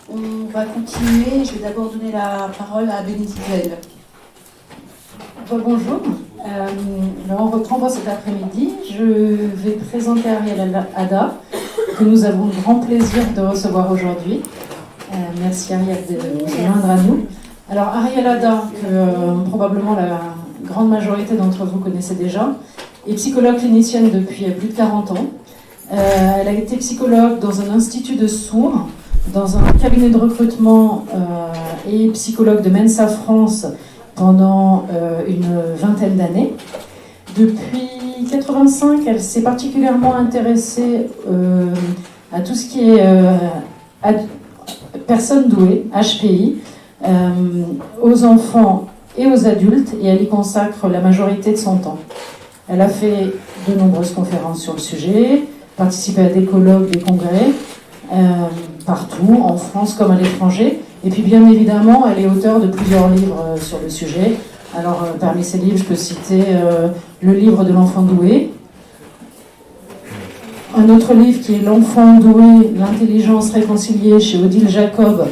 On va continuer. Je vais d'abord donner la parole à Bénédicte Zell. Bonjour. Alors on reprend pour cet après-midi. Je vais présenter Ariel Ada, que nous avons le grand plaisir de recevoir aujourd'hui. Merci Ariel de nous joindre à nous. Alors Ariel Ada, que probablement la grande majorité d'entre vous connaissez déjà, est psychologue clinicienne depuis plus de 40 ans. Elle a été psychologue dans un institut de sourds, dans un cabinet de recrutement et psychologue de Mensa France pendant une vingtaine d'années. Depuis 1985, elle s'est particulièrement intéressée à tout ce qui est personnes douées, HPI, aux enfants et aux adultes, et elle y consacre la majorité de son temps. Elle a fait de nombreuses conférences sur le sujet, participé à des colloques, des congrès, partout, en France comme à l'étranger. Et puis bien évidemment, elle est auteure de plusieurs livres sur le sujet. Alors parmi ces livres, je peux citer le livre de l'enfant doué, un autre livre qui est L'enfant doué, l'intelligence réconciliée chez Odile Jacob,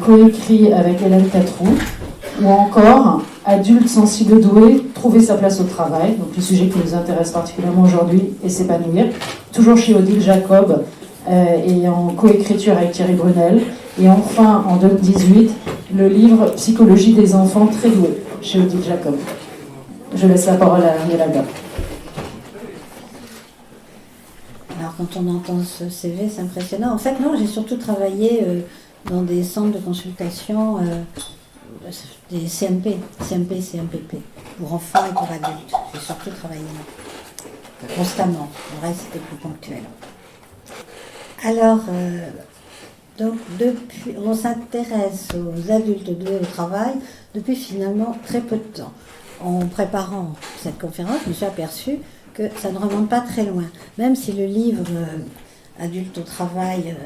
coécrit avec Hélène Catroux, ou encore Adulte sensible doué, trouver sa place au travail, donc le sujet qui nous intéresse particulièrement aujourd'hui, et s'épanouir, toujours chez Odile Jacob, et en coécriture avec Thierry Brunel. Et enfin, en 2018, le livre Psychologie des enfants très doués, chez Odile Jacob. Je laisse la parole à Ariel Ada. Alors, quand on entend ce CV, c'est impressionnant. En fait, non, j'ai surtout travaillé dans des centres de consultation, des CMP, CMPP, pour enfants et pour adultes. J'ai surtout travaillé là, constamment. Le reste, c'était plus ponctuel. Alors, donc, depuis, on s'intéresse aux adultes doués au travail depuis finalement très peu de temps. En préparant cette conférence, je me suis aperçue que ça ne remonte pas très loin. Même si le livre Adultes au travail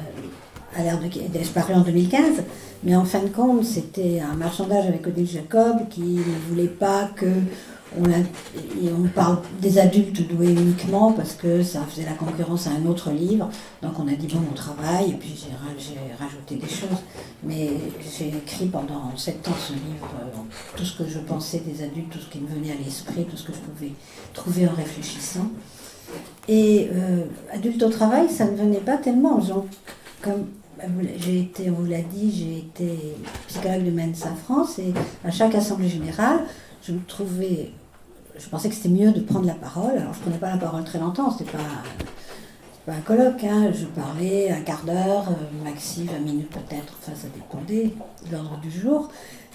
a l'air de disparu en 2015, mais en fin de compte, c'était un marchandage avec Odile Jacob qui ne voulait pas on parle des adultes doués uniquement parce que ça faisait la concurrence à un autre livre. Donc on a dit bon, on travaille, et puis j'ai rajouté des choses. Mais j'ai écrit pendant 7 ans ce livre, tout ce que je pensais des adultes, tout ce qui me venait à l'esprit, tout ce que je pouvais trouver en réfléchissant. Et adultes au travail, ça ne venait pas tellement. Donc, comme on vous l'a dit, j'ai été psychologue de Mensa France, et à chaque assemblée générale, je pensais que c'était mieux de prendre la parole. Alors je ne prenais pas la parole très longtemps, c'était pas un colloque, hein. Je parlais un quart d'heure, maxi 20 minutes peut-être, enfin ça dépendait de l'ordre du jour.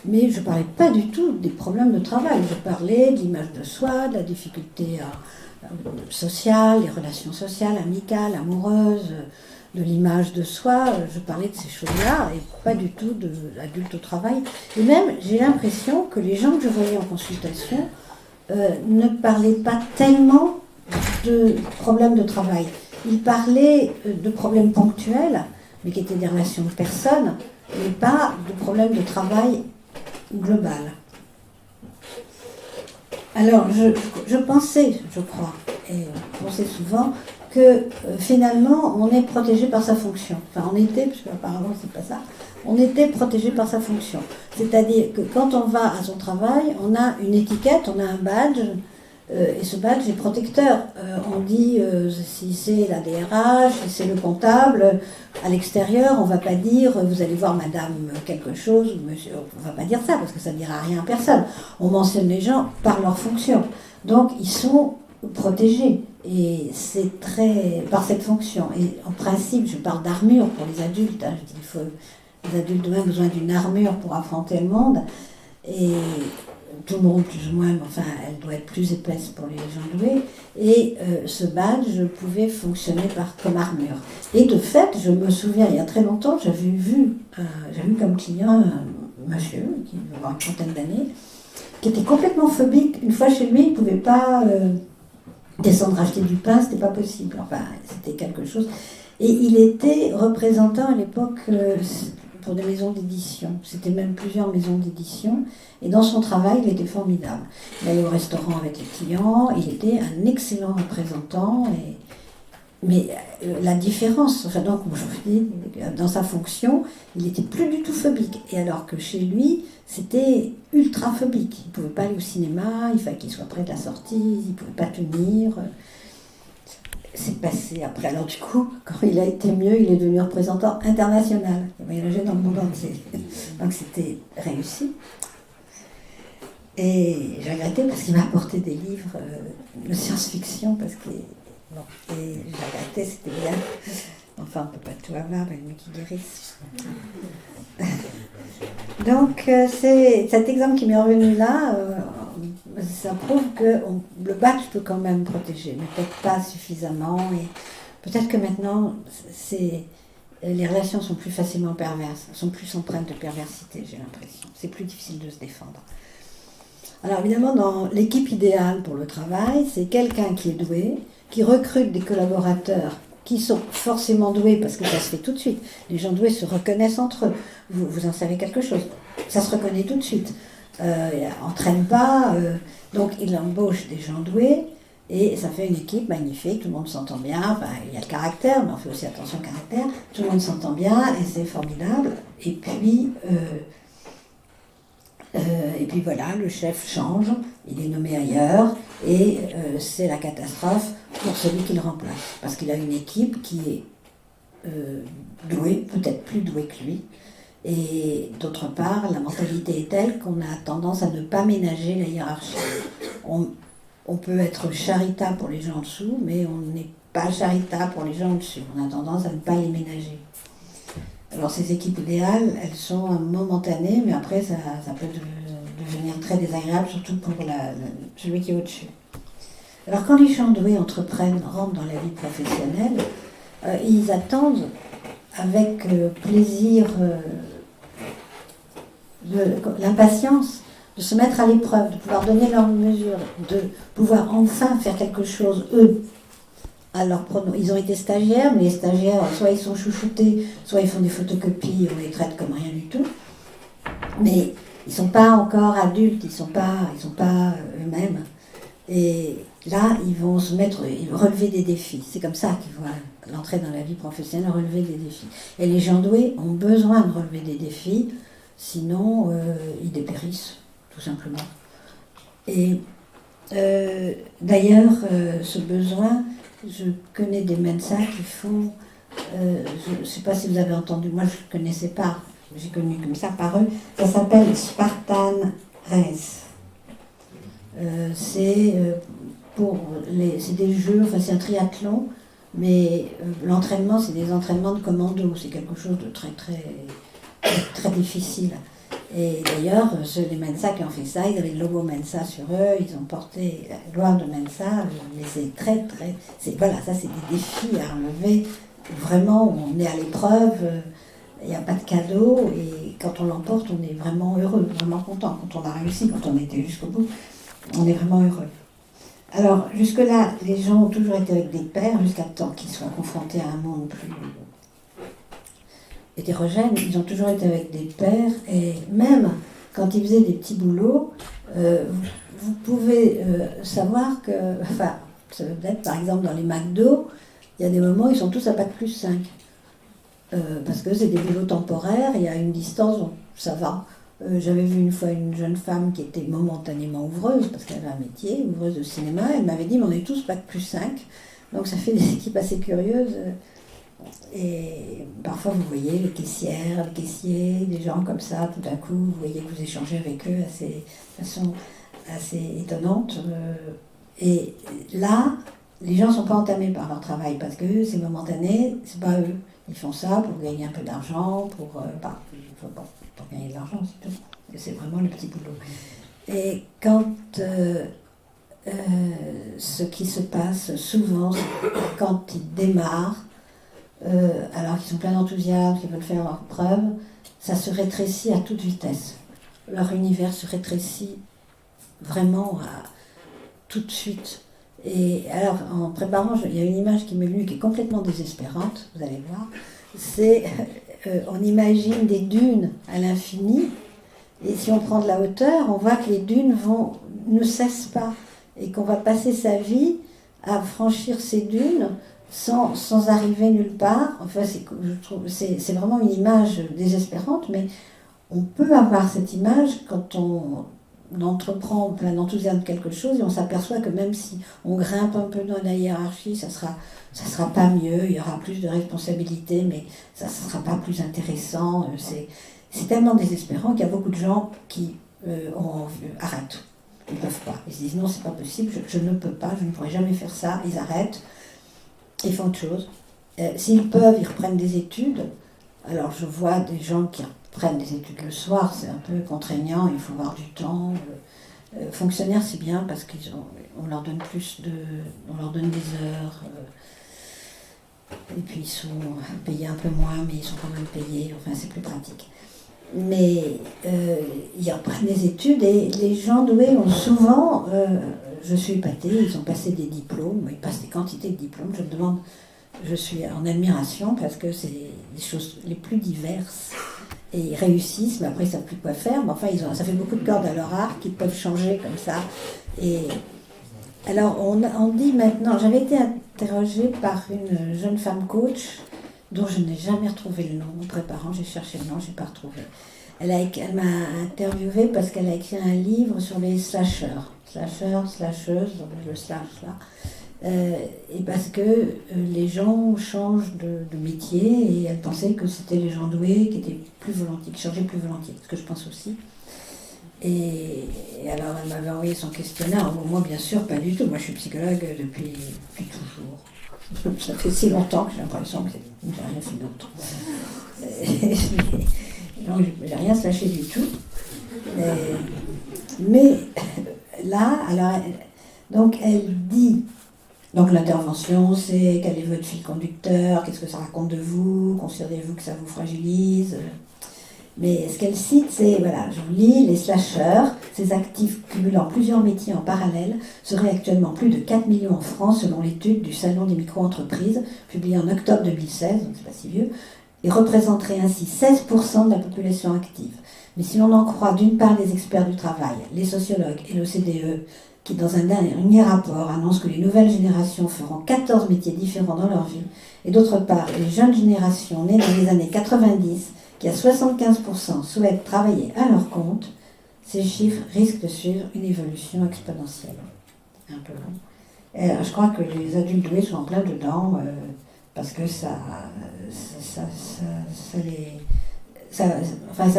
Mais je ne parlais pas du tout des problèmes de travail. Je parlais de l'image de soi, de la difficulté sociale, les relations sociales, amicales, amoureuses, de l'image de soi. Je parlais de ces choses-là et pas du tout de l'adulte au travail. Et même, j'ai l'impression que les gens que je voyais en consultation ne parlaient pas tellement de problèmes de travail. Ils parlaient de problèmes ponctuels, mais qui étaient des relations de personnes, mais pas de problèmes de travail global. Alors, je pensais, je crois, et je pensais souvent, que finalement, on est protégé par sa fonction. Enfin, on était, parce qu'apparemment, c'est pas ça, on était protégé par sa fonction. C'est-à-dire que quand on va à son travail, on a une étiquette, on a un badge, et ce badge est protecteur. On dit si c'est la DRH, si c'est le comptable, à l'extérieur, on ne va pas dire vous allez voir madame quelque chose, ou monsieur, on ne va pas dire ça, parce que ça ne dira rien à personne. On mentionne les gens par leur fonction. Donc, ils sont protégés. Et c'est par cette fonction. Et en principe, je parle d'armure pour les adultes. Hein. Je dis, les adultes ont besoin d'une armure pour affronter le monde. Et tout le monde, plus ou moins, enfin, elle doit être plus épaisse pour les gens doués. Et ce badge pouvait fonctionner comme armure. Et de fait, je me souviens, il y a très longtemps, j'avais eu comme client un monsieur, qui devait avoir une trentaine d'années, qui était complètement phobique. Une fois chez lui, il ne pouvait pas descendre acheter du pain, c'était pas possible. Enfin, c'était quelque chose. Et il était représentant à l'époque pour des maisons d'édition. C'était même plusieurs maisons d'édition. Et dans son travail, il était formidable. Il allait au restaurant avec les clients, il était un excellent représentant. Mais la différence, enfin donc aujourd'hui, dans sa fonction, il n'était plus du tout phobique. Et alors que chez lui, c'était ultra phobique. Il ne pouvait pas aller au cinéma, il fallait qu'il soit près de la sortie, il ne pouvait pas tenir. C'est passé après. Alors du coup, quand il a été mieux, il est devenu représentant international. Il a voyagé dans le monde entier. Donc c'était réussi. Et j'ai regretté parce qu'il m'a apporté des livres de science-fiction, parce que bon, et j'ai regretté, c'était bien. Enfin, on ne peut pas tout avoir, mais lui qui guérisse. Donc, c'est cet exemple qui m'est revenu là, ça prouve que le badge peut quand même protéger, mais peut-être pas suffisamment. Et peut-être que maintenant, les relations sont plus facilement perverses, sont plus empreintes de perversité, j'ai l'impression. C'est plus difficile de se défendre. Alors évidemment, dans l'équipe idéale pour le travail, c'est quelqu'un qui est doué, qui recrute des collaborateurs qui sont forcément doués, parce que ça se fait tout de suite. Les gens doués se reconnaissent entre eux. Vous en savez quelque chose. Ça se reconnaît tout de suite. Entraîne pas. Donc il embauche des gens doués, et ça fait une équipe magnifique. Tout le monde s'entend bien. Enfin, il y a le caractère, mais on fait aussi attention au caractère. Tout le monde s'entend bien, et c'est formidable. Et puis voilà, le chef change, il est nommé ailleurs, et c'est la catastrophe pour celui qui le remplace. Parce qu'il a une équipe qui est douée, peut-être plus douée que lui. Et d'autre part, la mentalité est telle qu'on a tendance à ne pas ménager la hiérarchie. On peut être charitable pour les gens en dessous, mais on n'est pas charitable pour les gens au-dessus. On a tendance à ne pas les ménager. Alors ces équipes idéales, elles sont momentanées, mais après ça peut devenir très désagréable, surtout pour celui qui est au-dessus. Alors quand les gens doués rentrent dans la vie professionnelle, ils attendent avec plaisir l'impatience de se mettre à l'épreuve, de pouvoir donner leurs mesures, de pouvoir enfin faire quelque chose, eux. Alors, ils ont été stagiaires, mais les stagiaires, soit ils sont chouchoutés, soit ils font des photocopies, on les traite comme rien du tout. Mais ils ne sont pas encore adultes, ils ne sont pas eux-mêmes. Et là, ils vont relever des défis. C'est comme ça qu'ils voient l'entrée dans la vie professionnelle, relever des défis. Et les gens doués ont besoin de relever des défis, sinon ils dépérissent, tout simplement. Et d'ailleurs, ce besoin, je connais des médecins qui font, je ne sais pas si vous avez entendu, moi je ne connaissais pas, j'ai connu comme ça par eux, ça s'appelle Spartan Race. C'est des jeux, enfin c'est un triathlon, mais l'entraînement c'est des entraînements de commando, c'est quelque chose de très très très difficile. Et d'ailleurs, les Mensa qui ont fait ça, ils avaient le logo Mensa sur eux, ils ont porté la gloire de Mensa, mais c'est très très... Voilà, ça c'est des défis à relever. Vraiment, on est à l'épreuve, il n'y a pas de cadeau, et quand on l'emporte, on est vraiment heureux, vraiment content. Quand on a réussi, quand on était jusqu'au bout, on est vraiment heureux. Alors, jusque-là, les gens ont toujours été avec des pairs, jusqu'à temps qu'ils soient confrontés à un monde plus hétérogènes, ils ont toujours été avec des pairs, et même quand ils faisaient des petits boulots, vous pouvez savoir que, enfin, ça peut être par exemple dans les McDo, il y a des moments où ils sont tous à bac plus 5. Parce que c'est des boulots temporaires, il y a une distance, donc ça va. J'avais vu une fois une jeune femme qui était momentanément ouvreuse, parce qu'elle avait un métier, ouvreuse de cinéma, elle m'avait dit, mais on est tous bac plus 5, donc ça fait des équipes assez curieuses. Et parfois vous voyez les caissières, les caissiers, des gens comme ça, tout d'un coup vous voyez que vous échangez avec eux de façon assez étonnante. Et là, les gens ne sont pas entamés par leur travail parce que c'est momentané, c'est pas eux. Ils font ça pour gagner un peu d'argent, pour gagner de l'argent, c'est tout. Et c'est vraiment le petit boulot. Et quand ce qui se passe souvent, quand ils démarrent, alors qu'ils sont pleins d'enthousiasme, qu'ils veulent faire leur preuve, ça se rétrécit à toute vitesse. Leur univers se rétrécit vraiment tout de suite. Et alors, en préparant, il y a une image qui m'est venue qui est complètement désespérante, vous allez voir. C'est, on imagine des dunes à l'infini, et si on prend de la hauteur, on voit que les dunes ne cessent pas, et qu'on va passer sa vie à franchir ces dunes sans arriver nulle part. Enfin, je trouve c'est vraiment une image désespérante, mais on peut avoir cette image quand on entreprend plein d'enthousiasme quelque chose et on s'aperçoit que même si on grimpe un peu dans la hiérarchie, ça sera pas mieux, il y aura plus de responsabilités, mais ça ne sera pas plus intéressant. C'est tellement désespérant qu'il y a beaucoup de gens qui arrêtent. Ils ne peuvent pas. Ils se disent non, c'est pas possible, je ne peux pas, je ne pourrai jamais faire ça. Ils arrêtent, ils font autre chose. S'ils peuvent, ils reprennent des études. Alors je vois des gens qui reprennent des études le soir, c'est un peu contraignant, il faut avoir du temps. Fonctionnaires, c'est bien parce qu'on leur donne on leur donne des heures. Et puis ils sont payés un peu moins, mais ils sont quand même payés, enfin c'est plus pratique. Mais ils reprennent des études et les gens doués ont souvent, je suis épatée, ils ont passé des diplômes, ils passent des quantités de diplômes, je me demande, je suis en admiration parce que c'est les choses les plus diverses et ils réussissent, mais après ils ne savent plus quoi faire, mais enfin ça fait beaucoup de cordes à leur arc, ils peuvent changer comme ça. Et alors on dit maintenant, j'avais été interrogée par une jeune femme coach dont je n'ai jamais retrouvé le nom. En préparant, j'ai cherché le nom, je n'ai pas retrouvé. Elle m'a interviewée parce qu'elle a écrit un livre sur les slasheurs, slasheuses, le slash là, et parce que les gens changent de métier et elle pensait que c'était les gens doués qui étaient plus volontiers, qui changeaient plus volontiers, ce que je pense aussi. Et alors elle m'avait envoyé son questionnaire. Moi bien sûr pas du tout, moi je suis psychologue depuis toujours. Ça fait si longtemps que j'ai l'impression que j'ai rien fait d'autre. Donc, j'ai rien slashé du tout. Mais là, alors, donc elle dit, donc l'intervention, c'est quel est votre fil conducteur, qu'est-ce que ça raconte de vous, considérez-vous que ça vous fragilise. Mais ce qu'elle cite, c'est, voilà, je vous lis, les slasheurs, ces actifs cumulant plusieurs métiers en parallèle, seraient actuellement plus de 4 millions en France selon l'étude du Salon des micro-entreprises, publiée en octobre 2016, donc c'est pas si vieux, et représenteraient ainsi 16% de la population active. Mais si l'on en croit d'une part les experts du travail, les sociologues et l'OCDE, qui dans un dernier rapport annoncent que les nouvelles générations feront 14 métiers différents dans leur vie, et d'autre part les jeunes générations nées dans les années 90, qui à 75% souhaitent travailler à leur compte, ces chiffres risquent de suivre une évolution exponentielle. Un peu long. Je crois que les adultes doués sont en plein dedans, parce que ça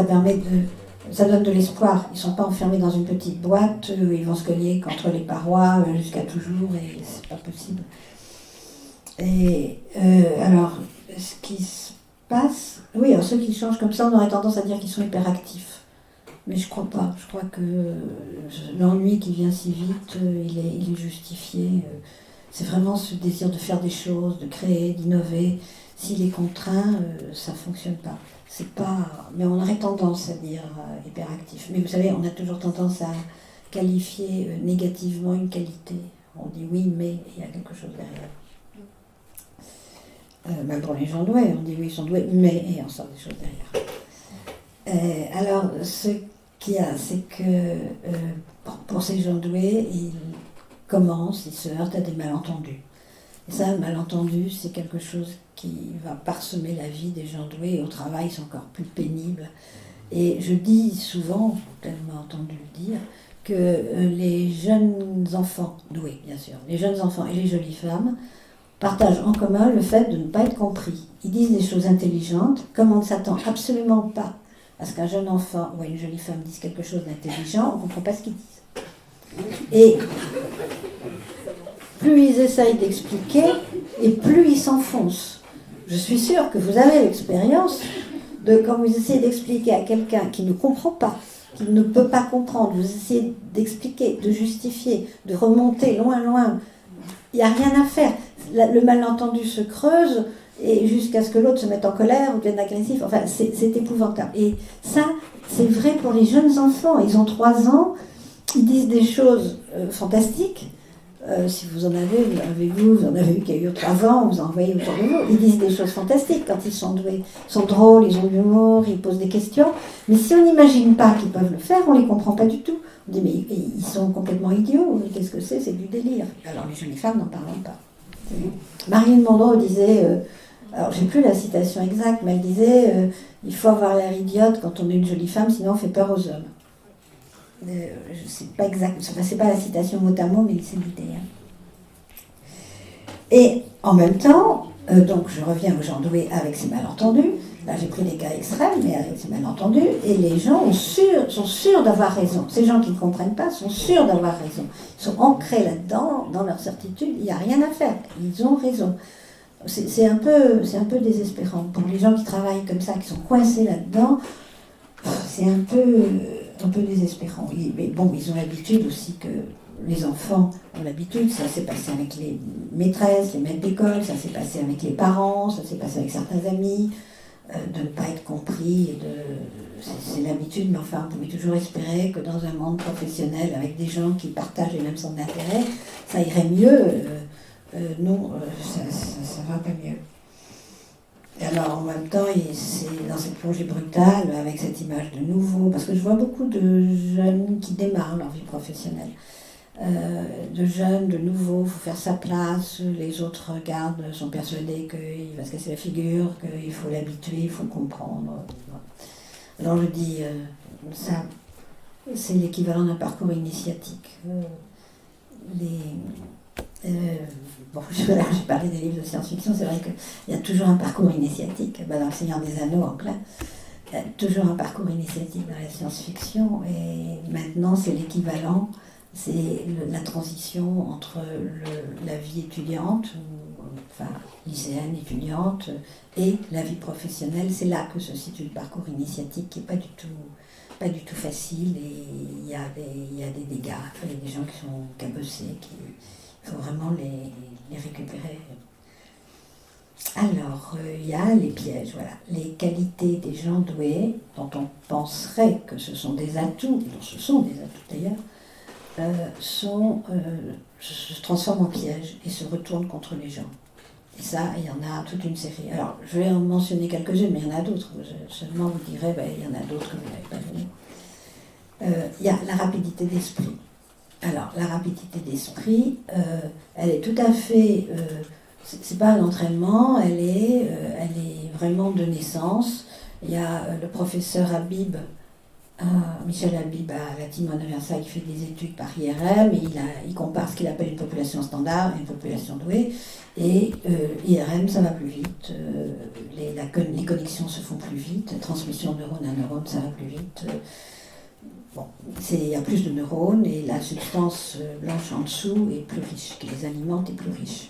permet ça donne de l'espoir. Ils ne sont pas enfermés dans une petite boîte où ils vont se cogner contre les parois jusqu'à toujours, et c'est pas possible. Et alors, ce qui se passe, oui, alors ceux qui changent comme ça, on aurait tendance à dire qu'ils sont hyperactifs. Mais je crois pas. Je crois que l'ennui qui vient si vite, il est justifié. C'est vraiment ce désir de faire des choses, de créer, d'innover. S'il est contraint, ça fonctionne pas. C'est pas. Mais on aurait tendance à dire hyperactif. Mais vous savez, on a toujours tendance à qualifier négativement une qualité. On dit oui, mais il y a quelque chose derrière. Même pour les gens doués, on dit oui, ils sont doués, mais il y a en sort des choses derrière. Alors, ce qu'il y a, c'est que pour ces gens doués, ils se heurtent à des malentendus. Et ça, malentendu, c'est quelque chose qui va parsemer la vie des gens doués, et au travail, c'est encore plus pénible. Et je dis souvent, tellement entendu le dire, que les jeunes enfants doués, bien sûr, les jeunes enfants et les jolies femmes, partagent en commun le fait de ne pas être compris. Ils disent des choses intelligentes, comme on ne s'attend absolument pas à ce qu'un jeune enfant ou une jolie femme dise quelque chose d'intelligent, on ne comprend pas ce qu'ils disent. Et plus ils essayent d'expliquer, et plus ils s'enfoncent. Je suis sûre que vous avez l'expérience de quand vous essayez d'expliquer à quelqu'un qui ne comprend pas, qui ne peut pas comprendre, vous essayez d'expliquer, de justifier, de remonter loin, il n'y a rien à faire. Le malentendu se creuse et jusqu'à ce que l'autre se mette en colère ou devienne agressif. Enfin, c'est épouvantable. Et ça, c'est vrai pour les jeunes enfants. Ils ont 3 ans, ils disent des choses fantastiques. Si vous en avez, vous en avez eu qui a eu 3 ans, vous en voyez autour de vous. Ils disent des choses fantastiques quand ils sont doués. Ils sont drôles, ils ont de l'humour, ils posent des questions. Mais si on n'imagine pas qu'ils peuvent le faire, on ne les comprend pas du tout. On dit, mais ils sont complètement idiots. Qu'est-ce que c'est? C'est du délire. Alors les jeunes femmes, n'en parlons pas. Marilyn Monroe disait, alors j'ai plus la citation exacte, mais elle disait il faut avoir l'air idiote quand on est une jolie femme, sinon on fait peur aux hommes. Je ne sais pas exact, c'est pas la citation mot à mot, mais c'est l'idée. Hein. Et en même temps, donc je reviens aux gens doués avec ces malentendus. Là j'ai pris des cas extrêmes, mais avec ces malentendus, et les gens sont sûrs d'avoir raison. Ces gens qui ne comprennent pas sont sûrs d'avoir raison. Ils sont ancrés là-dedans, dans leur certitude, il n'y a rien à faire, ils ont raison. C'est un peu désespérant. Pour les gens qui travaillent comme ça, qui sont coincés là-dedans, c'est un peu désespérant. Mais bon, ils ont l'habitude aussi que les enfants ont l'habitude, ça s'est passé avec les maîtresses, les maîtres d'école, ça s'est passé avec les parents, ça s'est passé avec certains amis, de ne pas être compris. C'est l'habitude, mais enfin, on pouvait toujours espérer que dans un monde professionnel, avec des gens qui partagent les mêmes centres d'intérêt, ça irait mieux. Non, ça va pas mieux. Et alors en même temps, c'est dans cette plongée brutale, avec cette image de nouveau, parce que je vois beaucoup de jeunes qui démarrent leur vie professionnelle. De jeunes, de nouveau, il faut faire sa place, les autres regardent, sont persuadés qu'il va se casser la figure, qu'il faut l'habituer, il faut le comprendre. Alors je dis, ça, c'est l'équivalent d'un parcours initiatique. Bon, j'ai parlé des livres de science-fiction, c'est vrai qu'il y a toujours un parcours initiatique. Dans Le Seigneur des Anneaux, en plein, il y a toujours un parcours initiatique dans la science-fiction, et maintenant c'est l'équivalent, c'est la transition entre la vie étudiante, enfin lycéenne, étudiante, et la vie professionnelle. C'est là que se situe le parcours initiatique, qui n'est pas du tout facile, et il y a des dégâts. Il y a des gens qui sont cabossés, il faut vraiment les récupérer. Alors, il y a les pièges, voilà. Les qualités des gens doués, dont on penserait que ce sont des atouts, dont ce sont des atouts d'ailleurs, se transforment en pièges et se retournent contre les gens. Et ça, il y en a toute une série. Alors, je vais en mentionner quelques-unes, mais il y en a d'autres. Seulement, vous direz, il y en a d'autres que vous n'avez pas donné. Il y a la rapidité d'esprit. Alors, la rapidité d'esprit, elle est tout à fait... c'est pas un entraînement, elle est vraiment de naissance. Il y a le professeur Habib, Michel Habib à la Timone à Versailles, qui fait des études par IRM, et il compare ce qu'il appelle une population standard et une population douée. Et IRM, ça va plus vite, les connexions se font plus vite, transmission neurone à neurone, ça va plus vite. Bon, il y a plus de neurones et la substance blanche en dessous est plus riche, qui les alimente est plus riche.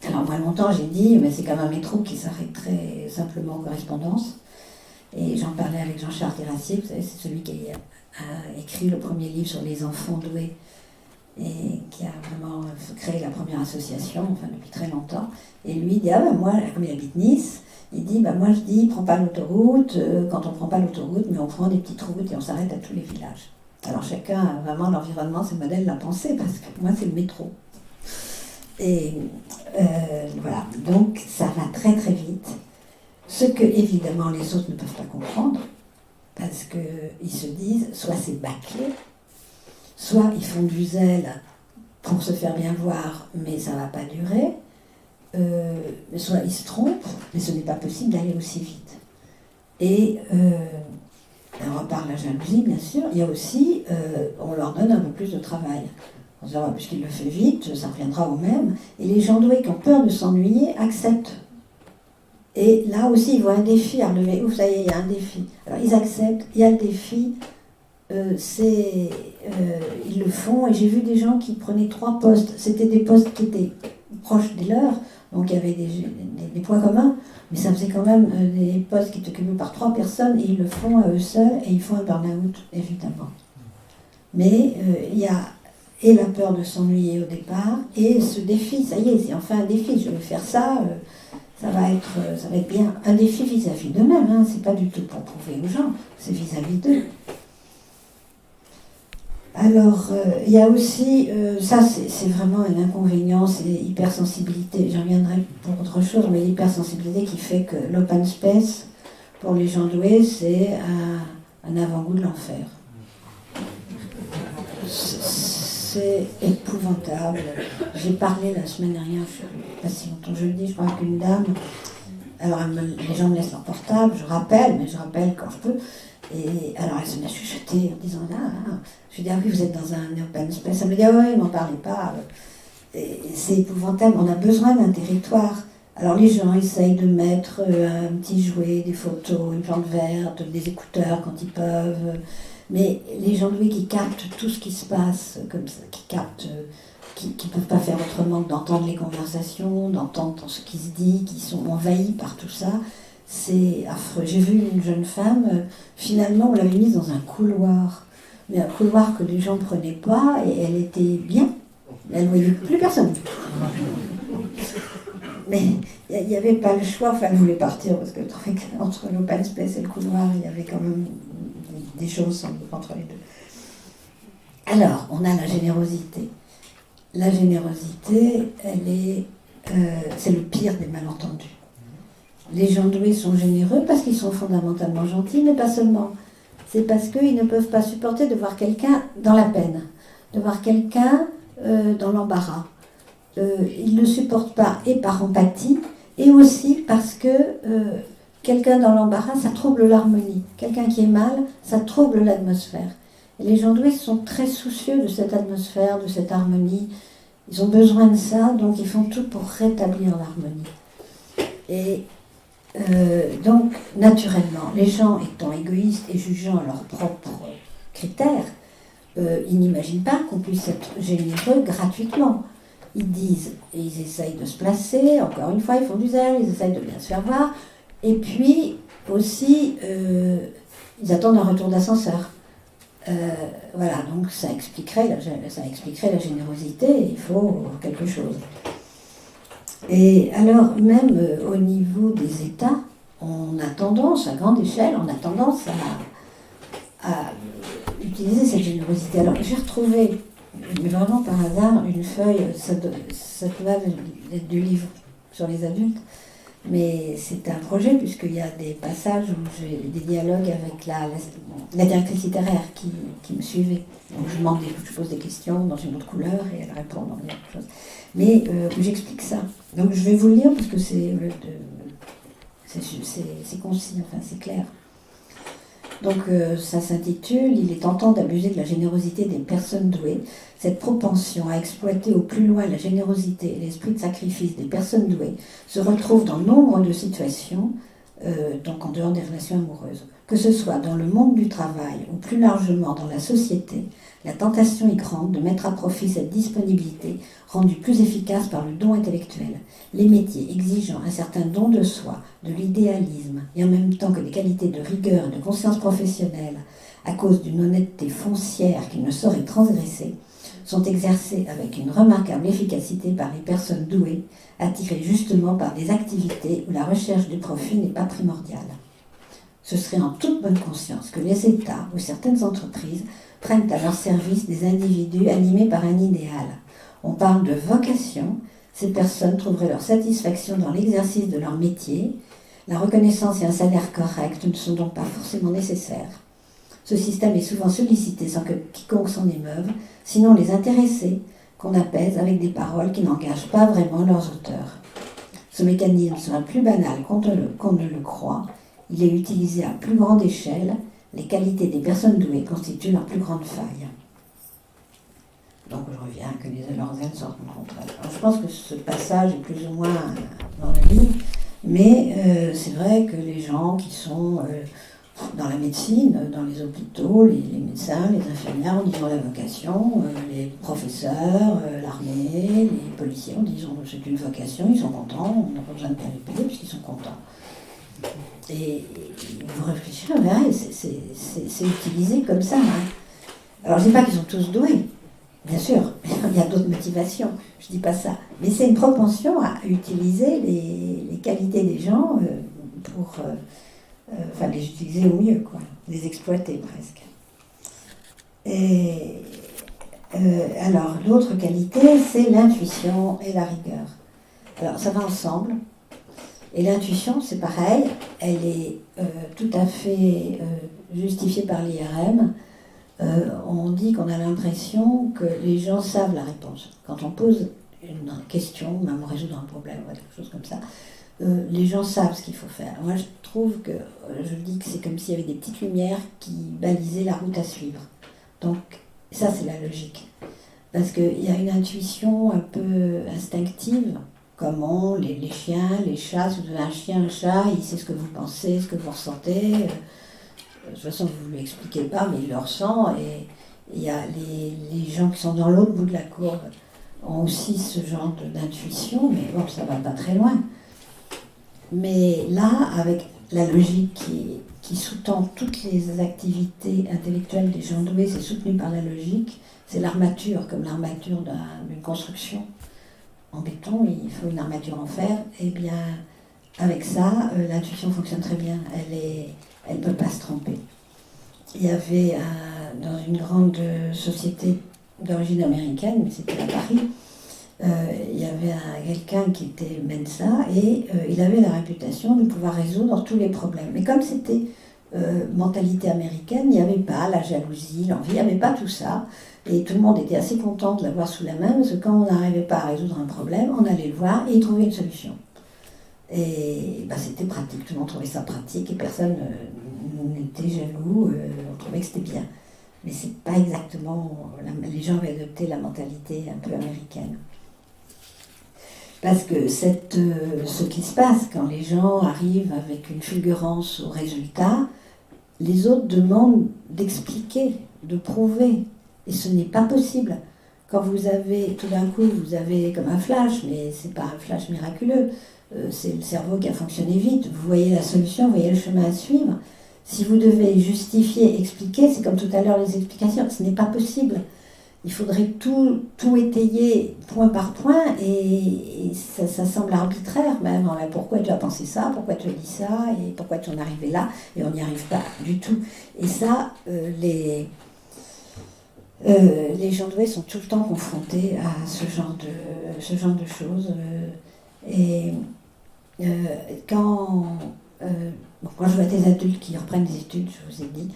Alors moi longtemps j'ai dit, mais c'est comme un métro qui s'arrêterait simplement en correspondance. Et j'en parlais avec Jean-Charles Terrassier, vous savez, c'est celui qui a écrit le premier livre sur les enfants doués et qui a vraiment créé la première association, enfin depuis très longtemps. Et lui il dit, moi, comme il habite Nice, il dit, moi je dis, prends pas l'autoroute, quand on prend pas l'autoroute, mais on prend des petites routes et on s'arrête à tous les villages. Alors chacun a vraiment l'environnement, c'est le modèle de la pensée, parce que moi c'est le métro. Et voilà, donc ça va très très vite. Ce que évidemment les autres ne peuvent pas comprendre, parce qu'ils se disent, soit c'est bâclé, soit ils font du zèle pour se faire bien voir, mais ça ne va pas durer, soit ils se trompent, mais ce n'est pas possible d'aller aussi vite. Et on repart la jalousie, bien sûr, il y a aussi, on leur donne un peu plus de travail. On se dit, puisqu'il le fait vite, ça reviendra au même. Et les gens doués qui ont peur de s'ennuyer acceptent. Et là aussi, ils voient un défi à relever. Ouf, ça y est, il y a un défi. Alors ils acceptent, il y a le défi, ils le font. Et j'ai vu des gens qui prenaient 3 postes. C'était des postes qui étaient proches des leurs, donc il y avait des points communs, mais ça faisait quand même des postes qui étaient occupés par 3 personnes, et ils le font à eux seuls, et ils font un burn-out, évidemment. Mais il y a et la peur de s'ennuyer au départ, et ce défi, ça y est, c'est enfin un défi, je vais faire ça, ça va être bien. Un défi vis-à-vis d'eux-mêmes, hein, c'est pas du tout pour prouver aux gens, c'est vis-à-vis d'eux. Alors, il y a aussi, ça c'est vraiment un inconvénient, c'est l'hypersensibilité, j'en reviendrai pour autre chose, mais l'hypersensibilité qui fait que l'open space, pour les gens doués, c'est un avant-goût de l'enfer. c'est épouvantable. J'ai parlé la semaine dernière, je ne sais pas si longtemps je le dis, je crois qu'une dame, alors les gens me laissent leur portable, je rappelle, mais je rappelle quand je peux. Et alors elle se met à chuchoter en disant je lui dis, ah oui, vous êtes dans un open space. Elle me dit, ah oui, m'en parlez pas. Et c'est épouvantable, on a besoin d'un territoire. Alors les gens essayent de mettre un petit jouet, des photos, une plante verte, des écouteurs quand ils peuvent. Mais les gens doués qui captent tout ce qui se passe, comme ça, qui ne peuvent pas faire autrement que d'entendre les conversations, d'entendre ce qui se dit, qui sont envahis par tout ça, c'est affreux. J'ai vu une jeune femme, finalement on l'avait mise dans un couloir, mais un couloir que les gens ne prenaient pas, et elle était bien. Elle ne voyait plus personne. Mais il n'y avait pas le choix, enfin elle voulait partir parce que je trouvais qu'entre l'open space et le couloir, il y avait quand même des choses entre les deux. Alors, on a la générosité. La générosité, c'est le pire des malentendus. Les gens doués sont généreux parce qu'ils sont fondamentalement gentils, mais pas seulement. C'est parce qu'ils ne peuvent pas supporter de voir quelqu'un dans la peine, de voir quelqu'un dans l'embarras. Ils ne le supportent pas, et par empathie, et aussi parce que quelqu'un dans l'embarras, ça trouble l'harmonie. Quelqu'un qui est mal, ça trouble l'atmosphère. Et les gens doués sont très soucieux de cette atmosphère, de cette harmonie. Ils ont besoin de ça, donc ils font tout pour rétablir l'harmonie. Et donc, naturellement, les gens étant égoïstes et jugeant leurs propres critères, ils n'imaginent pas qu'on puisse être généreux gratuitement. Ils disent, et ils essayent de se placer, encore une fois, ils font du zèle, ils essayent de bien se faire voir, et puis aussi, ils attendent un retour d'ascenseur. Voilà, donc ça expliquerait la générosité, il faut quelque chose. Et alors, même au niveau des États, on a tendance, à grande échelle, on a tendance à utiliser cette générosité. Alors, j'ai retrouvé, mais vraiment par hasard, une feuille, ça doit être du livre sur les adultes, mais c'est un projet puisqu'il y a des passages où j'ai des dialogues avec la directrice littéraire qui me suivait. Donc je pose des questions dans une autre couleur et elle répond dans une autre chose. Mais j'explique ça. Donc je vais vous le lire parce que c'est concis, enfin c'est clair. Donc ça s'intitule « Il est tentant d'abuser de la générosité des personnes douées. Cette propension à exploiter au plus loin la générosité et l'esprit de sacrifice des personnes douées se retrouve dans nombre de situations, donc en dehors des relations amoureuses. Que ce soit dans le monde du travail ou plus largement dans la société, la tentation est grande de mettre à profit cette disponibilité rendue plus efficace par le don intellectuel. Les métiers exigeant un certain don de soi, de l'idéalisme, et en même temps que des qualités de rigueur et de conscience professionnelle, à cause d'une honnêteté foncière qui ne saurait transgresser, sont exercés avec une remarquable efficacité par les personnes douées, attirées justement par des activités où la recherche du profit n'est pas primordiale. Ce serait en toute bonne conscience que les États ou certaines entreprises prennent à leur service des individus animés par un idéal. On parle de vocation, ces personnes trouveraient leur satisfaction dans l'exercice de leur métier. La reconnaissance et un salaire correct ne sont donc pas forcément nécessaires. Ce système est souvent sollicité sans que quiconque s'en émeuve, sinon les intéressés, qu'on apaise avec des paroles qui n'engagent pas vraiment leurs auteurs. Ce mécanisme sera plus banal qu'on ne le croit. Il est utilisé à plus grande échelle. Les qualités des personnes douées constituent leur plus grande faille. Donc je reviens que leurs ailes sortent contre elles. Alors, je pense que ce passage est plus ou moins dans le livre, mais c'est vrai que les gens qui sont dans la médecine, dans les hôpitaux, les médecins, les infirmières, on dit la vocation, les professeurs, l'armée, les policiers, on dit c'est une vocation, ils sont contents, on n'a pas besoin de bien les payer puisqu'ils sont contents. Et vous réfléchirez, vous verrez, c'est utilisé comme ça. Hein. Alors je ne dis pas qu'ils sont tous doués, bien sûr, il y a d'autres motivations, je ne dis pas ça. Mais c'est une propension à utiliser les qualités des gens pour les utiliser au mieux, quoi, les exploiter presque. Et alors l'autre qualité, c'est l'intuition et la rigueur. Alors ça va ensemble. Et l'intuition, c'est pareil, elle est tout à fait justifiée par l'IRM. on dit qu'on a l'impression que les gens savent la réponse. Quand on pose une question, même résoudre un problème, ou quelque chose comme ça, les gens savent ce qu'il faut faire. Moi, je trouve que, je dis que c'est comme s'il y avait des petites lumières qui balisaient la route à suivre. Donc, ça, c'est la logique. Parce qu'il y a une intuition un peu instinctive, comment les chiens, les chats, si vous avez un chien, un chat, il sait ce que vous pensez, ce que vous ressentez. De toute façon, vous ne lui expliquez pas, mais il le ressent. Et il y a les gens qui sont dans l'autre bout de la courbe ont aussi ce genre d'intuition, mais bon, ça ne va pas très loin. Mais là, avec la logique qui sous-tend toutes les activités intellectuelles des gens doués, c'est soutenu par la logique, c'est l'armature, comme l'armature d'une construction en béton, il faut une armature en fer, et bien avec ça, l'intuition fonctionne très bien, elle ne peut pas se tromper. Il y avait dans une grande société d'origine américaine, mais c'était à Paris, il y avait quelqu'un qui était Mensa et il avait la réputation de pouvoir résoudre tous les problèmes. Mais comme c'était mentalité américaine, il n'y avait pas la jalousie, l'envie, il n'y avait pas tout ça. Et tout le monde était assez content de l'avoir sous la main parce que quand on n'arrivait pas à résoudre un problème, on allait le voir et il trouvait une solution. Et c'était pratique, tout le monde trouvait ça pratique et personne n'était jaloux, on trouvait que c'était bien. Mais c'est pas exactement, les gens avaient adopté la mentalité un peu américaine. Parce que ce qui se passe quand les gens arrivent avec une fulgurance au résultat, les autres demandent d'expliquer, de prouver. Et ce n'est pas possible. Quand vous avez, tout d'un coup, vous avez comme un flash, mais ce n'est pas un flash miraculeux, c'est le cerveau qui a fonctionné vite. Vous voyez la solution, vous voyez le chemin à suivre. Si vous devez justifier, expliquer, c'est comme tout à l'heure les explications, ce n'est pas possible. Il faudrait tout étayer point par point et ça semble arbitraire même. Pourquoi tu as pensé ça, pourquoi tu as dit ça et pourquoi tu en es arrivé là et on n'y arrive pas du tout. Et ça, les gens doués sont tout le temps confrontés à ce genre de choses. Quand je vois des adultes qui reprennent des études, je vous ai dit,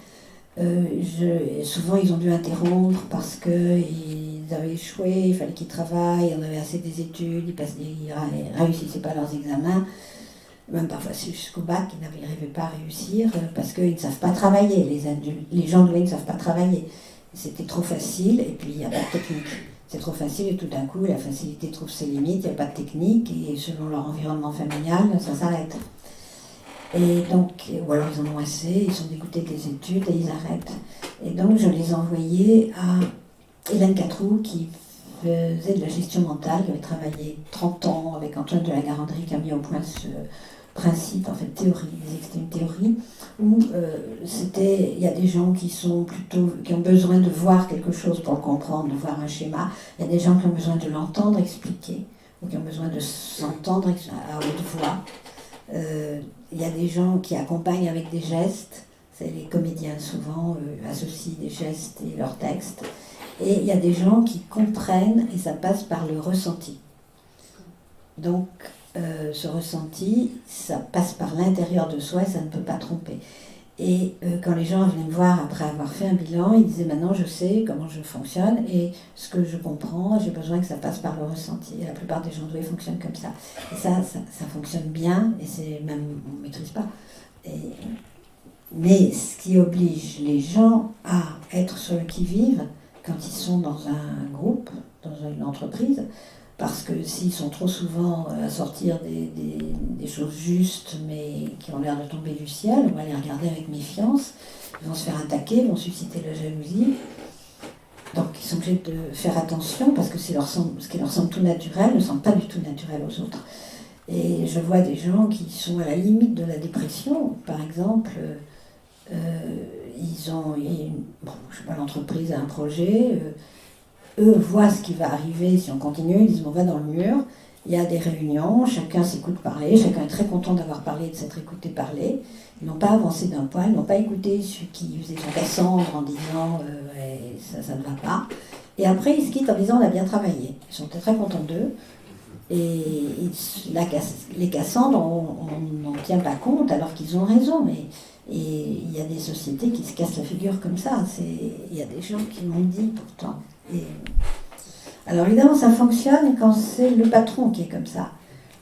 souvent ils ont dû interrompre parce qu'ils avaient échoué, il fallait qu'ils travaillent, on avait assez des études, ils réussissaient pas leurs examens, même parfois jusqu'au bac, ils n'arrivaient pas à réussir parce qu'ils ne savent pas travailler, les adultes, les gens doués ne savent pas travailler. C'était trop facile et puis il n'y a pas de technique. C'est trop facile et tout d'un coup la facilité trouve ses limites, il n'y a pas de technique et selon leur environnement familial, ça s'arrête. Et donc, ou alors ils en ont assez, ils sont dégoûtés des études et ils arrêtent. Et donc je les envoyais à Hélène Catroux qui faisait de la gestion mentale, qui avait travaillé 30 ans avec Antoine de la Garandrie qui a mis au point ce principe, en fait théorie, c'était une théorie où il y a des gens qui ont besoin de voir quelque chose pour le comprendre, de voir un schéma, il y a des gens qui ont besoin de l'entendre expliquer, ou qui ont besoin de s'entendre à haute voix. Il y a des gens qui accompagnent avec des gestes, c'est les comédiens souvent associent des gestes et leurs textes, et il y a des gens qui comprennent et ça passe par le ressenti. Donc ce ressenti, ça passe par l'intérieur de soi et ça ne peut pas tromper. Et quand les gens venaient me voir après avoir fait un bilan, ils disaient maintenant je sais comment je fonctionne et ce que je comprends, j'ai besoin que ça passe par le ressenti. Et la plupart des gens doués fonctionnent comme ça. Et ça fonctionne bien et c'est même, on ne maîtrise pas. Mais ce qui oblige les gens à être sur le qui-vive quand ils sont dans un groupe, dans une entreprise, parce que s'ils sont trop souvent à sortir des choses justes, mais qui ont l'air de tomber du ciel, on va les regarder avec méfiance, ils vont se faire attaquer, ils vont susciter la jalousie. Donc ils sont obligés de faire attention, parce que ce qui leur semble tout naturel ne semble pas du tout naturel aux autres. Et je vois des gens qui sont à la limite de la dépression, par exemple, l'entreprise a un projet, eux voient ce qui va arriver si on continue, ils disent on va dans le mur, il y a des réunions, chacun s'écoute parler, chacun est très content d'avoir parlé et de s'être écouté parler, ils n'ont pas avancé d'un poil, ils n'ont pas écouté ceux qui faisaient son Cassandre en disant ça ne va pas, et après ils se quittent en disant on a bien travaillé, ils sont très contents d'eux, et les Cassandres on n'en tient pas compte alors qu'ils ont raison, et il il y a des sociétés qui se cassent la figure comme ça. Il y a des gens qui l'ont dit pourtant. Alors évidemment, ça fonctionne quand c'est le patron qui est comme ça.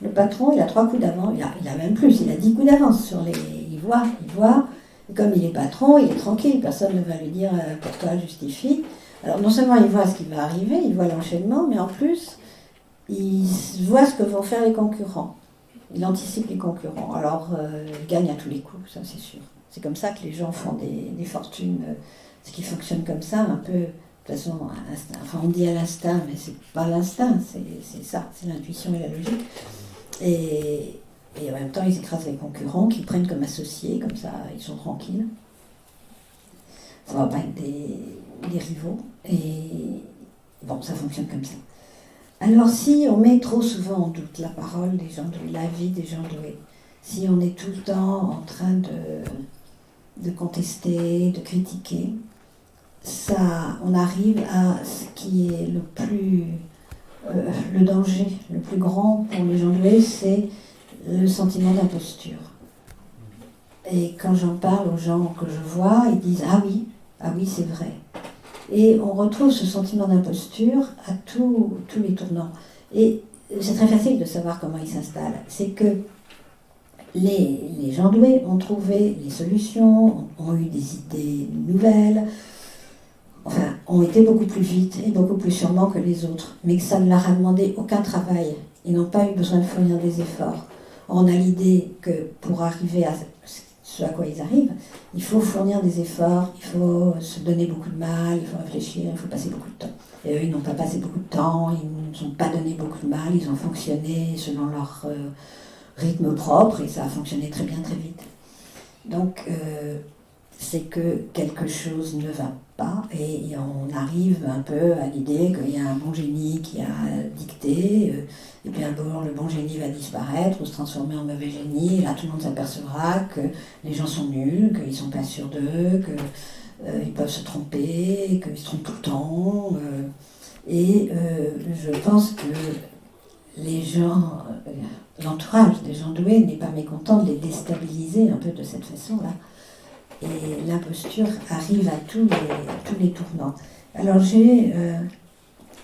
Le patron, il a 3 coups d'avance, il a même plus, il a 10 coups d'avance sur les... Il voit. Et comme il est patron, il est tranquille, personne ne va lui dire pour toi justifie. Alors non seulement il voit ce qui va arriver, il voit l'enchaînement, mais en plus, il voit ce que vont faire les concurrents. Il anticipe les concurrents. Alors, il gagne à tous les coups, ça c'est sûr. C'est comme ça que les gens font des fortunes, ce qui fonctionne comme ça, un peu, de toute façon, à l'instinct. Enfin, on dit à l'instinct, mais c'est pas l'instinct, c'est ça, c'est l'intuition et la logique. Et en même temps, ils écrasent les concurrents, qu'ils prennent comme associés, comme ça, ils sont tranquilles. Ça va pas être des rivaux. Et bon, ça fonctionne comme ça. Alors, si on met trop souvent en doute la parole des gens doués, la vie des gens doués, si on est tout le temps en train de contester, de critiquer, ça, on arrive à ce qui est le plus... le danger le plus grand pour les gens doués, c'est le sentiment d'imposture. Et quand j'en parle aux gens que je vois, ils disent ah oui, c'est vrai. Et on retrouve ce sentiment d'imposture à tous les tournants. Et c'est très facile de savoir comment il s'installe. C'est que les gens doués ont trouvé les solutions, ont eu des idées nouvelles, enfin, ont été beaucoup plus vite et beaucoup plus sûrement que les autres, mais que ça ne leur a demandé aucun travail. Ils n'ont pas eu besoin de fournir des efforts. On a l'idée que pour arriver à ce à quoi ils arrivent, il faut fournir des efforts, il faut se donner beaucoup de mal, il faut réfléchir, il faut passer beaucoup de temps. Et eux, ils n'ont pas passé beaucoup de temps, ils ne sont pas donné beaucoup de mal, ils ont fonctionné selon leur rythme propre et ça a fonctionné très bien, très vite. Donc, c'est que quelque chose ne va pas et on arrive un peu à l'idée qu'il y a un bon génie qui a dicté et puis un jour le bon génie va disparaître ou se transformer en mauvais génie et là tout le monde s'apercevra que les gens sont nuls, qu'ils ne sont pas sûrs d'eux, qu'ils peuvent se tromper, qu'ils se trompent tout le temps je pense que les gens, l'entourage des gens doués n'est pas mécontent de les déstabiliser un peu de cette façon-là. Et l'imposture arrive à tous les tournants. Alors j'ai,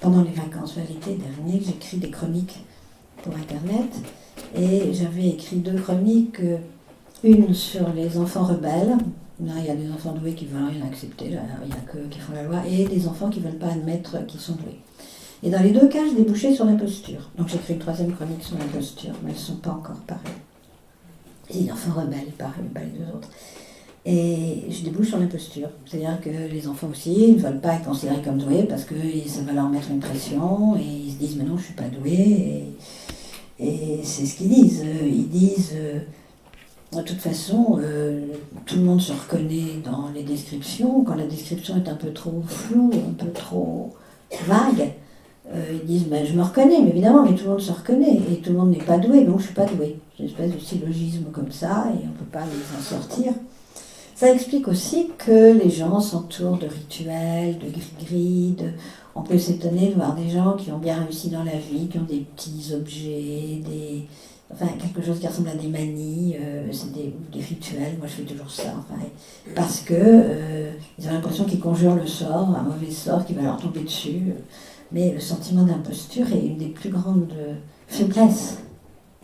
pendant les vacances l'été dernier, j'ai écrit des chroniques pour Internet. Et j'avais écrit 2 chroniques, une sur les enfants rebelles. Là, il y a des enfants doués qui veulent rien accepter, là, il n'y a que qui font la loi, et des enfants qui ne veulent pas admettre qu'ils sont doués. Et dans les 2 cas, je débouchais sur l'imposture. Donc j'ai écrit une 3e chronique sur l'imposture, mais elles ne sont pas encore pareilles. Et les enfants rebelles, pareil, pas les 2 autres. Et je débouche sur l'imposture. C'est-à-dire que les enfants aussi ne veulent pas être considérés comme doués parce que ça va leur mettre une pression et ils se disent mais non, je ne suis pas doué. Et c'est ce qu'ils disent. Ils disent de toute façon, tout le monde se reconnaît dans les descriptions. Quand la description est un peu trop floue, un peu trop vague, ils disent ben, je me reconnais, mais évidemment, mais tout le monde se reconnaît et tout le monde n'est pas doué, donc je ne suis pas doué. C'est une espèce de syllogisme comme ça et on ne peut pas les en sortir. Ça explique aussi que les gens s'entourent de rituels, de gris-gris, on peut s'étonner de voir des gens qui ont bien réussi dans la vie, qui ont des petits objets, enfin quelque chose qui ressemble à des manies, c'est des rituels, moi je fais toujours ça, enfin, parce que ils ont l'impression qu'ils conjurent le sort, un mauvais sort qui va leur tomber dessus. Mais le sentiment d'imposture est une des plus grandes faiblesses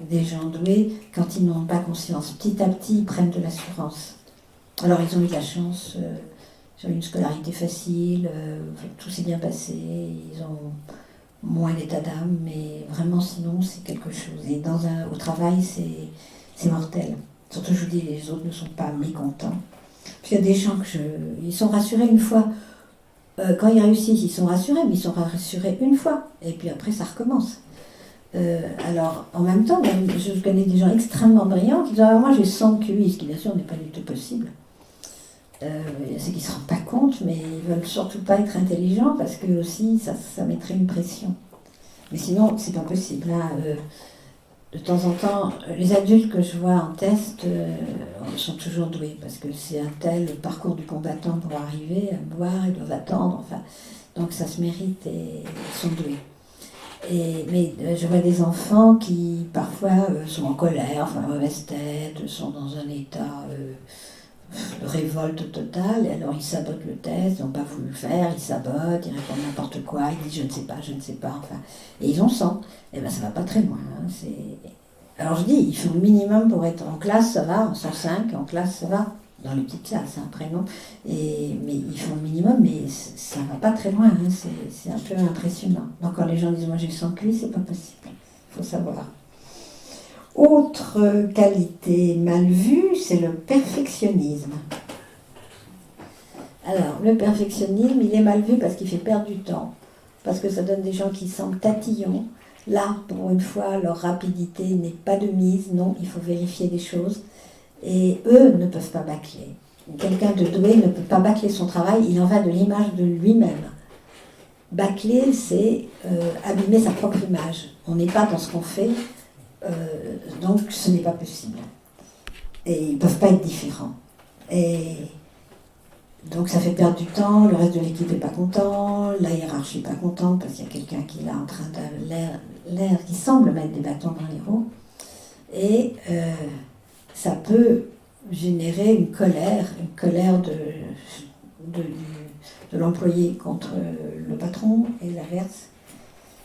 des gens doués quand ils n'ont pas conscience. Petit à petit, ils prennent de l'assurance. Alors ils ont eu de la chance, ils ont eu une scolarité facile, tout s'est bien passé, ils ont moins d'état d'âme, mais vraiment sinon c'est quelque chose. Et au travail c'est mortel. Surtout je vous dis, les autres ne sont pas mécontents. Puis il y a des gens ils sont rassurés une fois. Quand ils réussissent, ils sont rassurés, mais ils sont rassurés une fois, et puis après ça recommence. Alors, en même temps, je connais des gens extrêmement brillants qui disent ah, moi j'ai 100 QI, ce qui bien sûr n'est pas du tout possible. C'est qu'ils ne se rendent pas compte, mais ils ne veulent surtout pas être intelligents parce que aussi ça mettrait une pression. Mais sinon, c'est pas possible. Hein. De temps en temps, les adultes que je vois en test sont toujours doués parce que c'est un tel parcours du combattant pour arriver à boire, ils doivent attendre, enfin, donc ça se mérite et ils sont doués. Mais je vois des enfants qui parfois sont en colère, enfin mauvaise tête, sont dans un état de révolte totale, et alors ils sabotent le test, ils n'ont pas voulu le faire, ils sabotent, ils répondent n'importe quoi, ils disent je ne sais pas, enfin, et ils ont 100. Et bien ça va pas très loin. Hein, alors je dis, il faut le minimum pour être en classe, ça va, en 105, en classe ça va, dans les petites classes, hein, prénom, mais ils font le minimum, mais ça va pas très loin, hein, c'est un peu impressionnant. Donc quand les gens disent moi j'ai 100 QI, c'est pas possible, il faut savoir. Autre qualité mal vue, c'est le perfectionnisme. Alors, le perfectionnisme, il est mal vu parce qu'il fait perdre du temps, parce que ça donne des gens qui semblent tatillons. Là, pour une fois, leur rapidité n'est pas de mise, non, il faut vérifier les choses. Et eux ne peuvent pas bâcler. Quelqu'un de doué ne peut pas bâcler son travail, il en va de l'image de lui-même. Bâcler, c'est abîmer sa propre image. On n'est pas dans ce qu'on fait. Donc ce n'est pas possible. Et ils ne peuvent pas être différents. Et donc ça fait perdre du temps, le reste de l'équipe n'est pas content, la hiérarchie n'est pas contente parce qu'il y a quelqu'un qui est là en train de l'air qui semble mettre des bâtons dans les roues. Et ça peut générer une colère de l'employé contre le patron et l'inverse.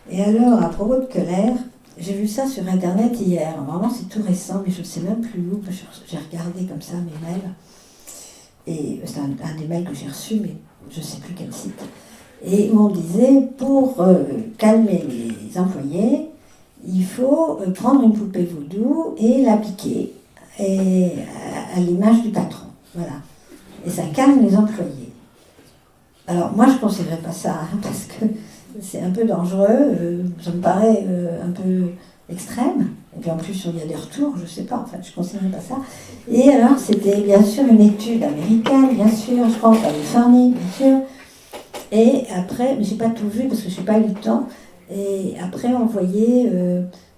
Et alors, à propos de colère, j'ai vu ça sur Internet hier. Vraiment, c'est tout récent, mais je ne sais même plus où. J'ai regardé comme ça mes mails. Et c'est un des mails que j'ai reçus, mais je ne sais plus quel site. Et où on disait, pour calmer les employés, il faut prendre une poupée vaudou et la piquer à l'image du patron. Voilà. Et ça calme les employés. Alors, moi, je ne conseillerais pas ça, hein, parce que c'est un peu dangereux, ça me paraît un peu extrême. Et puis en plus, il y a des retours, je ne sais pas, en fait, je ne conseillerais pas ça. Et alors, c'était bien sûr une étude américaine, bien sûr, je crois en Californie, bien sûr. Et après, je n'ai pas tout vu parce que je n'ai pas eu le temps. Et après, on voyait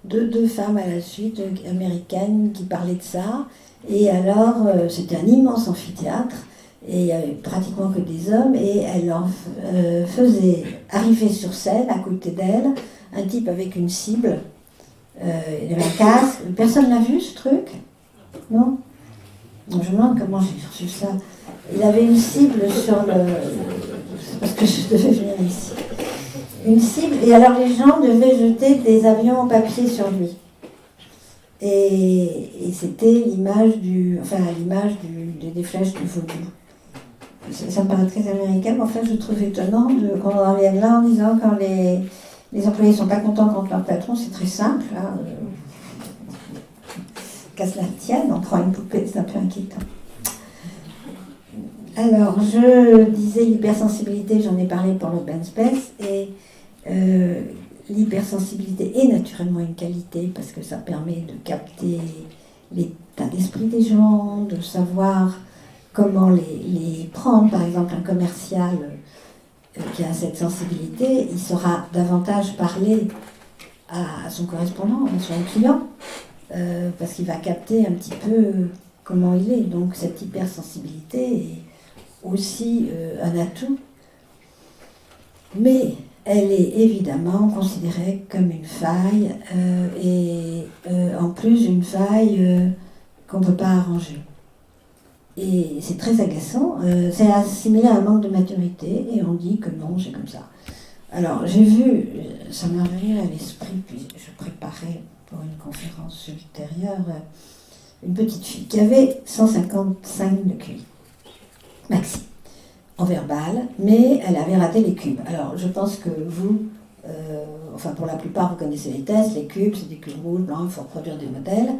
deux femmes à la suite, américaines, qui parlaient de ça. Et alors, c'était un immense amphithéâtre. Et il n'y avait pratiquement que des hommes, et elle leur faisait arriver sur scène, à côté d'elle, un type avec une cible, il avait un casque, personne n'a vu ce truc, non? Je me demande comment j'ai reçu ça. Il avait une cible sur le... C'est parce que je devais venir ici. Une cible, et alors les gens devaient jeter des avions en papier sur lui. Et c'était l'image des flèches du vaudou. Ça me paraît très américain, mais en fait je trouve étonnant qu'on en revienne là en disant quand les employés ne sont pas contents contre leur patron, c'est très simple. Hein, qu'à cela tienne, on prend une poupée, c'est un peu inquiétant. Alors, je disais l'hypersensibilité, j'en ai parlé pour l'open space, et l'hypersensibilité est naturellement une qualité parce que ça permet de capter l'état d'esprit des gens, de savoir comment les prendre. Par exemple, un commercial qui a cette sensibilité, il saura davantage parler à son correspondant, à son client, parce qu'il va capter un petit peu comment il est. Donc cette hypersensibilité est aussi un atout, mais elle est évidemment considérée comme une faille, et en plus une faille qu'on ne peut pas arranger. Et c'est très agaçant, c'est assimilé à un manque de maturité, et on dit que non, c'est comme ça. Alors j'ai vu, ça m'est revenu à l'esprit, puis je préparais pour une conférence ultérieure, une petite fille qui avait 155 de QI, maxi, en verbal, mais elle avait raté les cubes. Alors je pense que vous, pour la plupart vous connaissez les tests, les cubes, c'est des cubes rouges, blancs, il faut reproduire des modèles.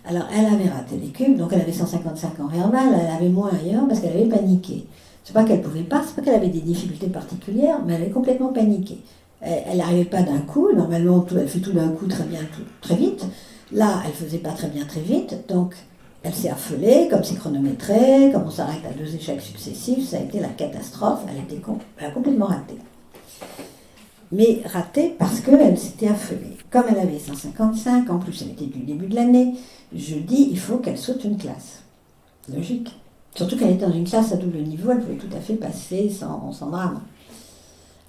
Alors, elle avait raté les cubes, donc elle avait 155 en verbal, elle avait moins ailleurs parce qu'elle avait paniqué. C'est pas qu'elle pouvait pas, c'est pas qu'elle avait des difficultés particulières, mais elle avait complètement paniqué. Elle n'arrivait pas d'un coup, normalement elle fait tout d'un coup très bien, très vite. Là, elle faisait pas très bien très vite, donc elle s'est affolée, comme c'est chronométré, comme on s'arrête à 2 échecs successifs, ça a été la catastrophe, elle a complètement raté. Mais ratée parce qu'elle s'était affolée. Comme elle avait 155, en plus elle était du début de l'année, je dis il faut qu'elle saute une classe. Logique. Surtout qu'elle était dans une classe à double niveau, elle pouvait tout à fait passer sans drame.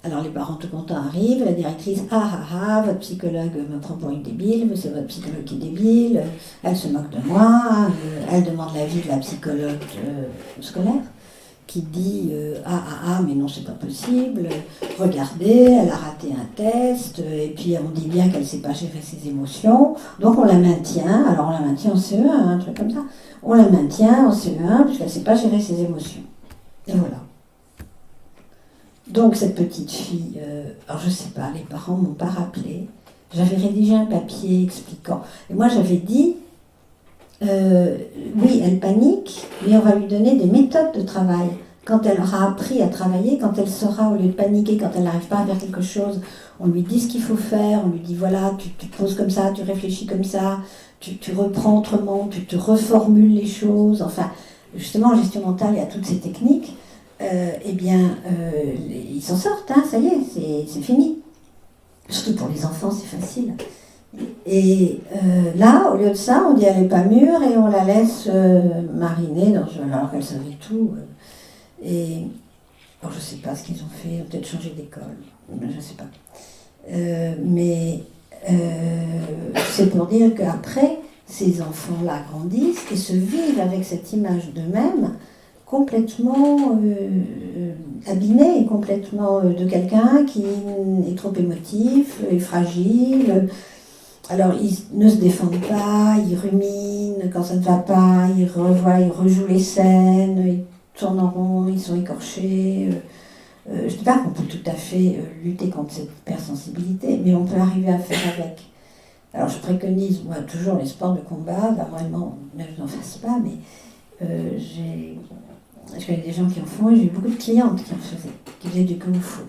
Alors les parents tout contents arrivent, la directrice, votre psychologue me prend pour une débile, c'est votre psychologue qui est débile, elle se moque de moi, elle demande l'avis de la psychologue scolaire, qui dit mais non, c'est pas possible, regardez, elle a raté un test, et puis on dit bien qu'elle ne sait pas gérer ses émotions, donc on la maintient, alors on la maintient en CE1, un truc comme ça, on la maintient en CE1 puisqu'elle ne sait pas gérer ses émotions. Et voilà. Donc cette petite fille, alors je sais pas, les parents m'ont pas rappelé. J'avais rédigé un papier expliquant. Et moi j'avais dit, oui, elle panique, mais on va lui donner des méthodes de travail. Quand elle aura appris à travailler, quand elle saura, au lieu de paniquer, quand elle n'arrive pas à faire quelque chose, on lui dit ce qu'il faut faire, on lui dit voilà, tu te poses comme ça, tu réfléchis comme ça, tu reprends autrement, tu te reformules les choses. Enfin, justement en gestion mentale, il y a toutes ces techniques. Ils s'en sortent, hein, ça y est, c'est fini. Surtout pour les enfants, c'est facile. Et là, au lieu de ça, on dit elle n'est pas mûre et on la laisse mariner alors qu'elle savait tout. Et bon, je ne sais pas ce qu'ils ont fait, ils ont peut-être changé d'école, je ne sais pas. C'est pour dire qu'après, ces enfants-là grandissent et se vivent avec cette image d'eux-mêmes complètement abîmé et complètement de quelqu'un qui est trop émotif, est fragile. Alors ils ne se défendent pas, ils ruminent quand ça ne va pas, ils rejouent les scènes, ils tournent en rond, ils sont écorchés. Je ne dis pas qu'on peut tout à fait lutter contre cette hypersensibilité, mais on peut arriver à faire avec. Alors je préconise moi toujours les sports de combat, vraiment, je n'en fasse pas, mais je connais des gens qui en font et j'ai eu beaucoup de clientes qui en faisaient, qui faisaient du kung-fu.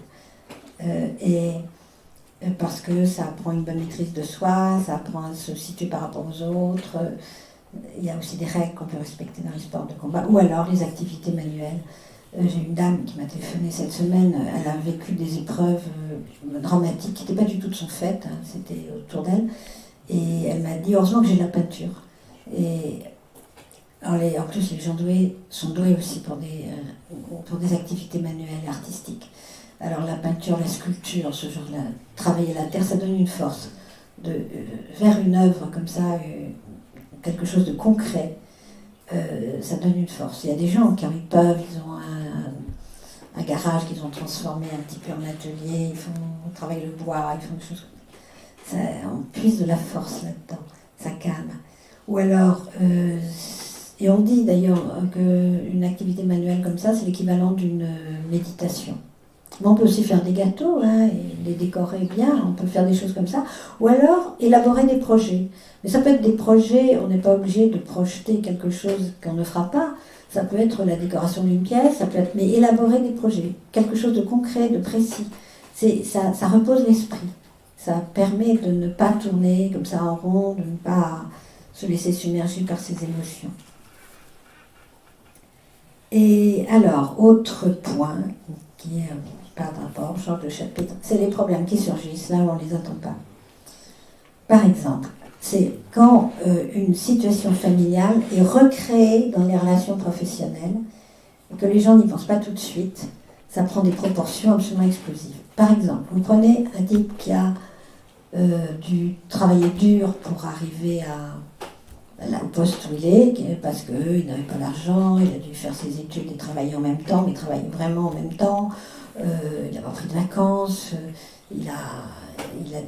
Parce que ça apprend une bonne maîtrise de soi, ça apprend à se situer par rapport aux autres. Il y a aussi des règles qu'on peut respecter dans les sports de combat, ou alors les activités manuelles. J'ai une dame qui m'a téléphoné cette semaine, elle a vécu des épreuves dramatiques qui n'étaient pas du tout de son fait, hein, c'était autour d'elle. Et elle m'a dit, heureusement que j'ai de la peinture. En plus, les gens doués sont doués aussi pour des activités manuelles et artistiques. Alors la peinture, la sculpture, ce genre-là, travailler la terre, ça donne une force. Faire une œuvre comme ça, quelque chose de concret, ça donne une force. Il y a des gens qui ils peuvent, ils ont un garage qu'ils ont transformé un petit peu en atelier, ils travaillent le bois, ils font des choses comme ça. On puise de la force là-dedans, ça calme. Ou alors... Et on dit d'ailleurs qu'une activité manuelle comme ça, c'est l'équivalent d'une méditation. Mais on peut aussi faire des gâteaux, hein, et les décorer bien, on peut faire des choses comme ça. Ou alors élaborer des projets. Mais ça peut être des projets, on n'est pas obligé de projeter quelque chose qu'on ne fera pas. Ça peut être la décoration d'une pièce, ça peut être, mais élaborer des projets. Quelque chose de concret, de précis. Ça repose l'esprit. Ça permet de ne pas tourner comme ça en rond, de ne pas se laisser submerger par ses émotions. Et alors, autre point qui est pas de rapport, genre de chapitre, c'est les problèmes qui surgissent là où on ne les attend pas. Par exemple, c'est quand une situation familiale est recréée dans les relations professionnelles et que les gens n'y pensent pas tout de suite, ça prend des proportions absolument explosives. Par exemple, vous prenez un type qui a dû travailler dur pour arriver au poste où il est, parce qu'il n'avait pas d'argent, il a dû faire ses études et travailler en même temps, mais travailler vraiment en même temps, il n'a pas pris de vacances, il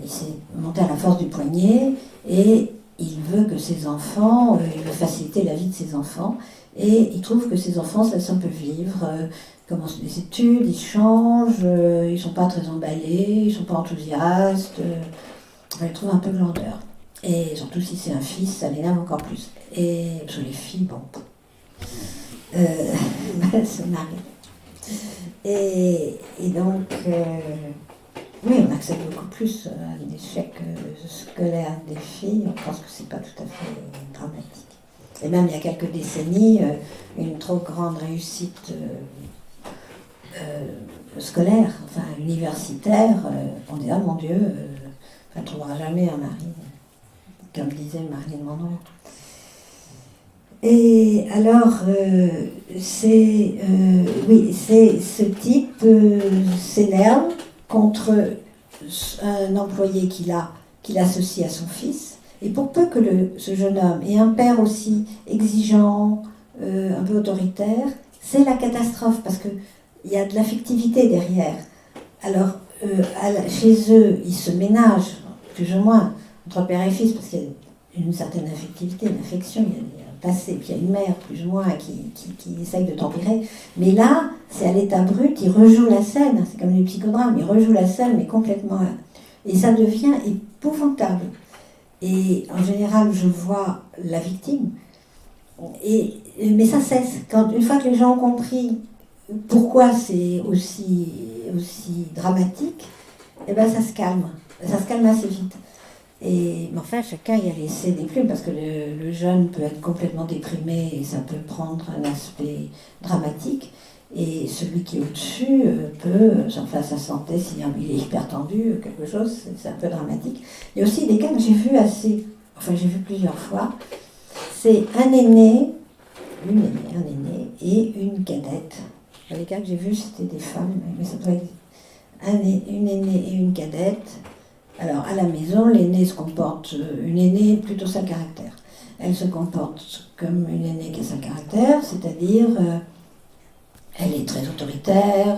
s'est monté à la force du poignet, et il veut que ses enfants, il veut faciliter la vie de ses enfants, et il trouve que ses enfants se laissent un peu vivre, commencent des études, ils changent, ils ne sont pas très emballés, ils ne sont pas enthousiastes, il trouve un peu glandeur. Et surtout si c'est un fils, ça l'énerve encore plus. Et sur les filles, bon, se marient. Et donc, oui, on accepte beaucoup plus l'échec scolaire des filles. On pense que c'est pas tout à fait dramatique. Et même il y a quelques décennies, une trop grande réussite scolaire, enfin universitaire, on dit ah mon Dieu, on ne trouvera jamais un mari. Comme disait Marilyn Monroe. Et alors, ce type s'énerve contre un employé qu'il associe à son fils. Et pour peu que ce jeune homme ait un père aussi exigeant, un peu autoritaire, c'est la catastrophe, parce qu'il y a de l'affectivité derrière. Alors, chez eux, ils se ménagent, plus ou moins, entre père et fils, parce qu'il y a une certaine affectivité, une affection, il y a un passé, puis il y a une mère, plus ou moins, qui essaye de temperer. Mais là, c'est à l'état brut, il rejoue la scène, c'est comme les psychodrames, il rejoue la scène, mais complètement... Et ça devient épouvantable. Et en général, je vois la victime. Mais ça cesse. Une fois que les gens ont compris pourquoi c'est aussi dramatique, eh ben ça se calme. Ça se calme assez vite. Mais enfin, chacun y a laissé des plumes, parce que le jeune peut être complètement déprimé et ça peut prendre un aspect dramatique. Et celui qui est au-dessus peut, enfin sa santé, s'il est hyper tendu, quelque chose, c'est un peu dramatique. Il y a aussi des cas que j'ai vus j'ai vu plusieurs fois. C'est un aîné et une cadette. Les cas que j'ai vus, c'était des femmes, mais ça doit être une aînée et une cadette. Alors, à la maison, l'aînée se comporte, une aînée plutôt sans caractère. Elle se comporte comme une aînée qui a son caractère, c'est-à-dire... elle est très autoritaire,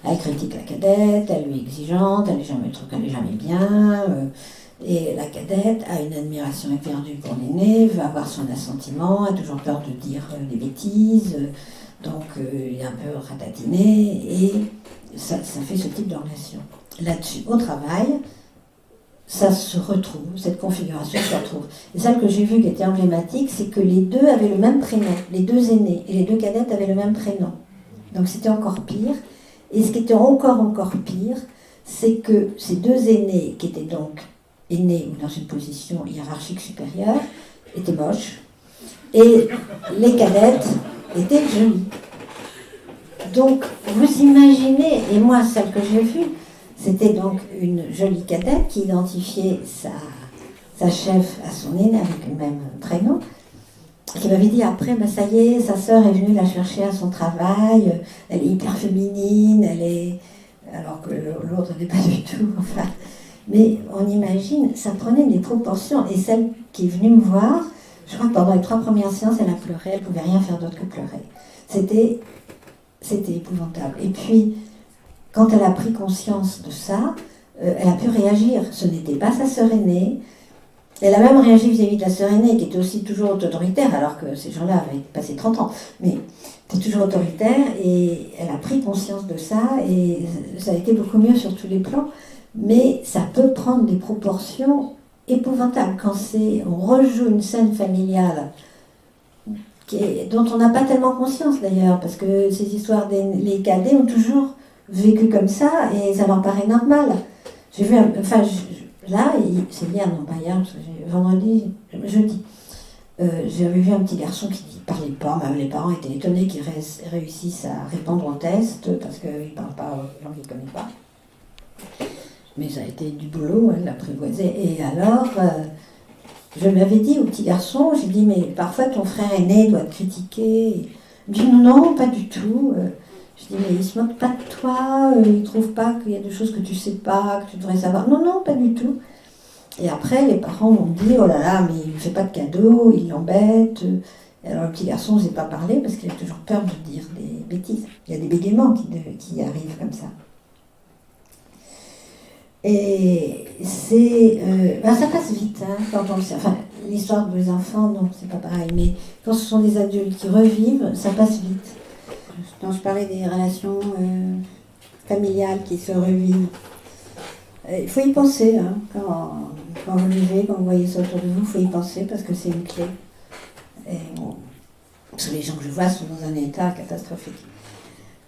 elle critique la cadette, elle lui est exigeante, elle n'est jamais bien. Et la cadette a une admiration éperdue pour l'aîné, veut avoir son assentiment, a toujours peur de dire des bêtises, donc il est un peu ratatiné, et ça fait ce type de relation. Là-dessus, au travail, ça se retrouve, cette configuration se retrouve. Et celle que j'ai vue qui était emblématique, c'est que les deux avaient le même prénom, les deux aînés et les deux cadettes avaient le même prénom. Donc c'était encore pire. Et ce qui était encore pire, c'est que ces deux aînés, qui étaient donc aînés ou dans une position hiérarchique supérieure, étaient moches. Et les cadettes étaient jolies. Donc vous imaginez, et moi celle que j'ai vue, c'était donc une jolie cadette qui identifiait sa chef à son aîné avec le même prénom, qui m'avait dit après, ça y est, sa sœur est venue la chercher à son travail, elle est hyper féminine, alors que l'autre n'est pas du tout, enfin. Mais on imagine, ça prenait des proportions, et celle qui est venue me voir, je crois que pendant les 3 premières séances, elle a pleuré, elle ne pouvait rien faire d'autre que pleurer. C'était épouvantable. Et puis, quand elle a pris conscience de ça, elle a pu réagir. Ce n'était pas sa sœur aînée. Elle a même réagi vis-à-vis de la sœur aînée, qui était aussi toujours autoritaire, alors que ces gens-là avaient passé 30 ans. Mais était toujours autoritaire, et elle a pris conscience de ça, et ça a été beaucoup mieux sur tous les plans. Mais ça peut prendre des proportions épouvantables quand on rejoue une scène familiale dont on n'a pas tellement conscience d'ailleurs, parce que ces histoires les cadets ont toujours vécu comme ça, et ça leur paraît normal. J'ai vu, là, c'est hier, non pas hier, parce que jeudi, j'avais vu un petit garçon qui ne parlait pas, même les parents étaient étonnés qu'il réussisse à répondre au test, parce qu'il ne parle pas aux gens qu'il ne connaît pas. Mais ça a été du boulot, elle l'apprivoisait. Et alors, je lui avais dit au petit garçon, j'ai dit, mais parfois ton frère aîné doit te critiquer. Il me dit, non, pas du tout. Je dis, mais il se moque pas de toi, il trouve pas qu'il y a des choses que tu sais pas, que tu devrais savoir. Non, non, pas du tout. Et après, les parents m'ont dit, oh là là, mais il ne fait pas de cadeaux, il l'embête. Et alors le petit garçon n'osait pas parler parce qu'il a toujours peur de dire des bêtises. Il y a des bégaiements qui arrivent comme ça. Et ça passe vite, hein, quand on le sait. Enfin, l'histoire des enfants, non, c'est pas pareil. Mais quand ce sont des adultes qui revivent, ça passe vite. Quand je parlais des relations familiales qui se revivent, il faut y penser, hein, quand vous vivez, quand vous voyez ça autour de vous, il faut y penser parce que c'est une clé. Parce que les gens que je vois sont dans un état catastrophique.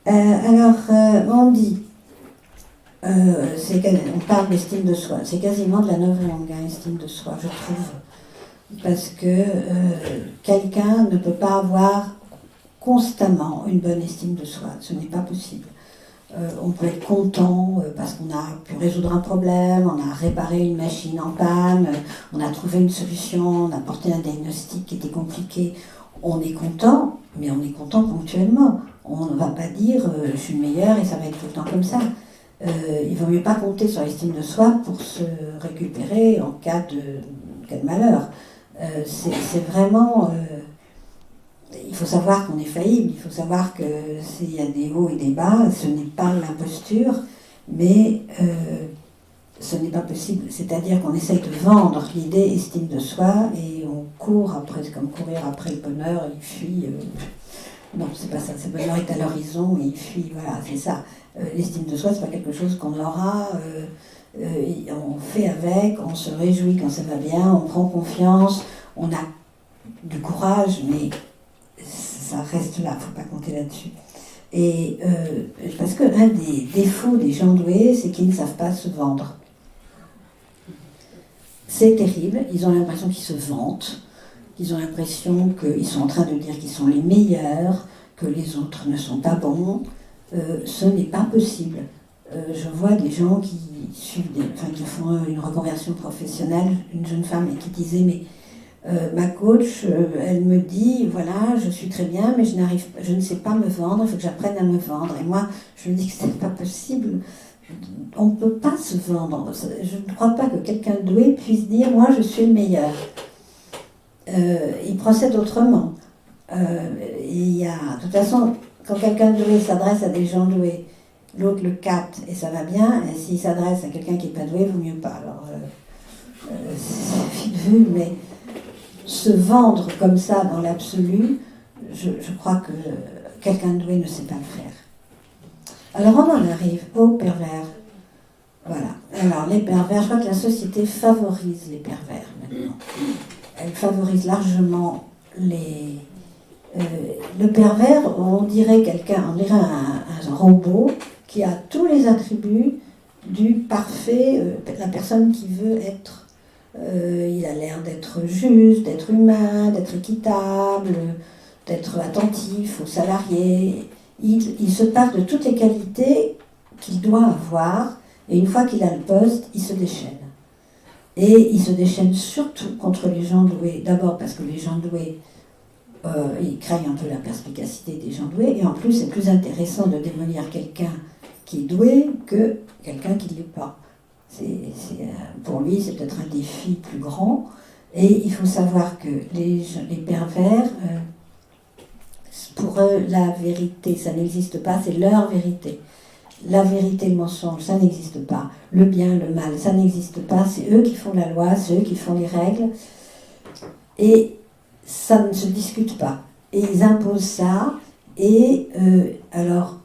On dit, on parle d'estime de soi, c'est quasiment de la nouvelle langue, estime de soi, je trouve. Parce que quelqu'un ne peut pas avoir constamment une bonne estime de soi, ce n'est pas possible. On peut être content parce qu'on a pu résoudre un problème, on a réparé une machine en panne, on a trouvé une solution, on a porté un diagnostic qui était compliqué. On est content, mais on est content ponctuellement. On ne va pas dire je suis le meilleur et ça va être tout le temps comme ça. il vaut mieux pas compter sur l'estime de soi pour se récupérer en cas de malheur. C'est vraiment... il faut savoir qu'on est faillible, il faut savoir que s'il y a des hauts et des bas, ce n'est pas l'imposture, mais ce n'est pas possible. C'est-à-dire qu'on essaye de vendre l'idée estime de soi et on court après, c'est comme courir après le bonheur, il fuit. Non, c'est pas ça, le bonheur est à l'horizon et il fuit, voilà, c'est ça. L'estime de soi, c'est pas quelque chose qu'on aura, on fait avec, on se réjouit quand ça va bien, on prend confiance, on a du courage, mais ça reste là, il ne faut pas compter là-dessus. Et parce qu'un des défauts des gens doués, c'est qu'ils ne savent pas se vendre. C'est terrible, ils ont l'impression qu'ils se vantent, ils ont l'impression qu'ils sont en train de dire qu'ils sont les meilleurs, que les autres ne sont pas bons. Ce n'est pas possible. Je vois des gens qui font une reconversion professionnelle, une jeune femme qui disait mais ma coach, elle me dit voilà, je suis très bien, mais je ne sais pas me vendre, il faut que j'apprenne à me vendre. Et moi, je me dis que c'est pas possible. On ne peut pas se vendre. Je ne crois pas que quelqu'un doué puisse dire moi, je suis le meilleur. Il procède autrement. De toute façon, quand quelqu'un doué s'adresse à des gens doués, l'autre le capte et ça va bien, et s'il s'adresse à quelqu'un qui n'est pas doué, il vaut mieux pas. Alors, c'est vite vu, mais se vendre comme ça dans l'absolu, je crois que quelqu'un de doué ne sait pas le faire. Alors on en arrive aux pervers. Voilà. Alors les pervers, je crois que la société favorise les pervers maintenant. Elle favorise largement le pervers, on dirait un robot qui a tous les attributs du parfait, la personne qui veut être. Il a l'air d'être juste, d'être humain, d'être équitable, d'être attentif aux salariés. Il se passe de toutes les qualités qu'il doit avoir, et une fois qu'il a le poste, il se déchaîne. Et il se déchaîne surtout contre les gens doués. D'abord parce que les gens doués, ils craignent un peu la perspicacité des gens doués, et en plus c'est plus intéressant de démolir quelqu'un qui est doué que quelqu'un qui ne l'est pas. Pour lui, c'est peut-être un défi plus grand. Et il faut savoir que les pervers, pour eux, la vérité, ça n'existe pas, c'est leur vérité. La vérité, le mensonge, ça n'existe pas. Le bien, le mal, ça n'existe pas. C'est eux qui font la loi, c'est eux qui font les règles. Et ça ne se discute pas. Et ils imposent ça. Et alors,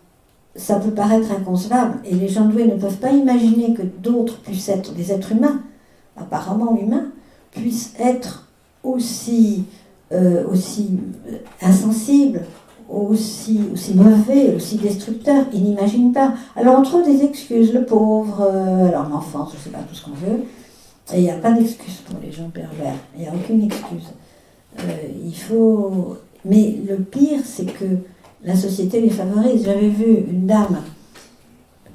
ça peut paraître inconcevable, et les gens doués ne peuvent pas imaginer que d'autres puissent être des êtres humains, apparemment humains, puissent être aussi insensibles, aussi mauvais, aussi destructeurs. Ils n'imaginent pas. Alors on trouve des excuses, le pauvre, alors l'enfance, je ne sais pas, tout ce qu'on veut, et il n'y a pas d'excuse pour les gens pervers, il n'y a aucune excuse. Mais le pire, c'est que la société les favorise. J'avais vu une dame,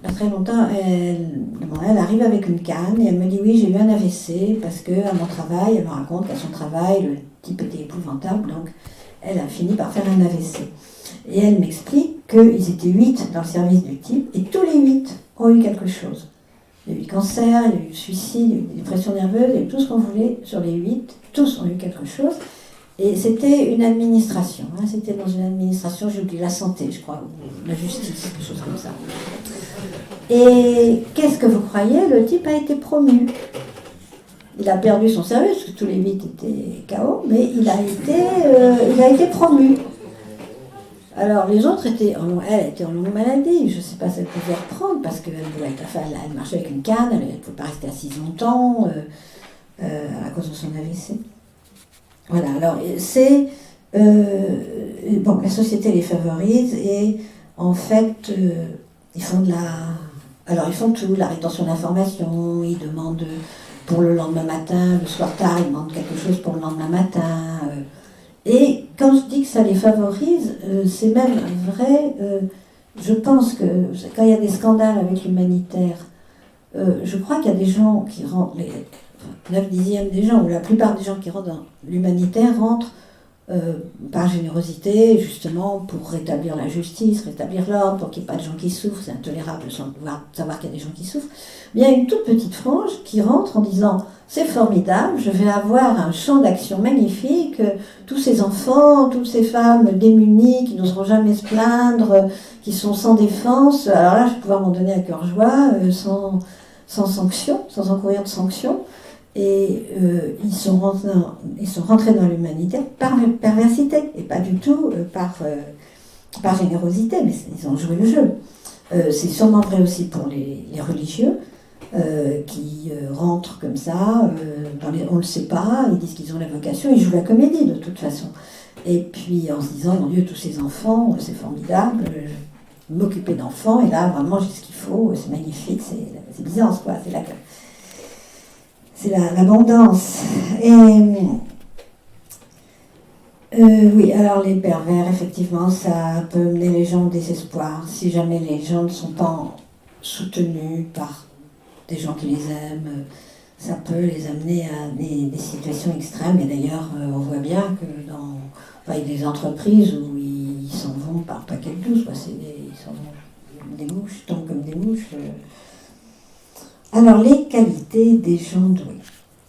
pas très longtemps, elle arrive avec une canne et elle me dit oui, j'ai eu un AVC parce qu'à mon travail, elle me raconte qu'à son travail, le type était épouvantable, donc elle a fini par faire un AVC. Et elle m'explique qu'ils étaient 8 dans le service du type et tous les 8 ont eu quelque chose. Il y a eu le cancer, il y a eu le suicide, il y a eu la dépression nerveuse, il y a eu tout ce qu'on voulait sur les 8, tous ont eu quelque chose. Et c'était une administration, c'était dans une administration, j'ai oublié, la santé, je crois, ou la justice, quelque chose comme ça. Et qu'est-ce que vous croyez? Le type a été promu. Il a perdu son service, parce que tous les 8 étaient KO, mais il a été promu. Alors les autres elle était en longue maladie, je ne sais pas si elle pouvait reprendre, parce qu'elle elle marchait avec une canne, elle ne pouvait pas rester assise longtemps, à cause de son AVC. Voilà, alors la société les favorise et en fait, ils font tout, la rétention d'informations, ils demandent pour le lendemain matin, le soir tard, ils demandent quelque chose pour le lendemain matin. Et quand je dis que ça les favorise, c'est même vrai, je pense que quand il y a des scandales avec l'humanitaire, je crois qu'il y a des gens qui rentrent, 9/10 des gens, ou la plupart des gens qui rentrent dans l'humanitaire rentrent par générosité, justement, pour rétablir la justice, rétablir l'ordre, pour qu'il n'y ait pas de gens qui souffrent, c'est intolérable de savoir qu'il y a des gens qui souffrent. Il y a une toute petite frange qui rentre en disant « c'est formidable, je vais avoir un champ d'action magnifique, tous ces enfants, toutes ces femmes démunies qui n'oseront jamais se plaindre, qui sont sans défense, alors là je vais pouvoir m'en donner à cœur joie, sans sanction, sans encourir de sanctions. » Et ils sont rentrés dans l'humanité par perversité, et pas du tout par générosité, mais ils ont joué le jeu. C'est sûrement vrai aussi pour les religieux, qui rentrent comme ça, on ne le sait pas, ils disent qu'ils ont la vocation, ils jouent la comédie de toute façon. Et puis en se disant, mon Dieu, tous ces enfants, c'est formidable, m'occuper d'enfants, et là vraiment j'ai ce qu'il faut, c'est magnifique, c'est Byzance, quoi, c'est l'abondance. Et oui, alors les pervers, effectivement, ça peut mener les gens au désespoir si jamais les gens ne sont pas soutenus par des gens qui les aiment. Ça peut les amener à des situations extrêmes. Et d'ailleurs, on voit bien que il y a des entreprises où ils s'en vont par paquet de douze. Ils s'en vont des mouches, tombent comme des mouches. Alors, les qualités des gens doués,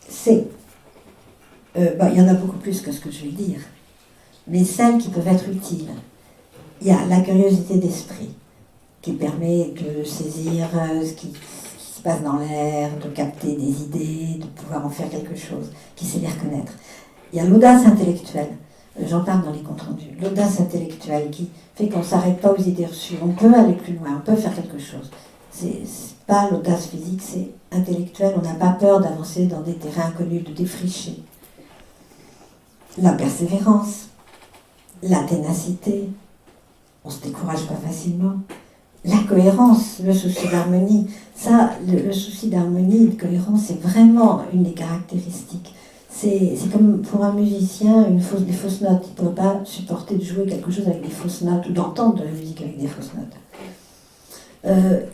c'est... il y en a beaucoup plus que ce que je vais dire, mais celles qui peuvent être utiles. Il y a la curiosité d'esprit, qui permet de saisir ce qui se passe dans l'air, de capter des idées, de pouvoir en faire quelque chose, qui sait les reconnaître. Il y a l'audace intellectuelle, j'en parle dans les comptes rendus, l'audace intellectuelle qui fait qu'on ne s'arrête pas aux idées reçues, on peut aller plus loin, on peut faire quelque chose. C'est pas l'audace physique, c'est intellectuel. On n'a pas peur d'avancer dans des terrains inconnus, de défricher. La persévérance, la ténacité, on ne se décourage pas facilement. La cohérence, le souci d'harmonie. Ça, le souci d'harmonie et de cohérence, c'est vraiment une des caractéristiques. C'est comme pour un musicien, des fausses notes. Il ne pourrait pas supporter de jouer quelque chose avec des fausses notes ou d'entendre de la musique avec des fausses notes.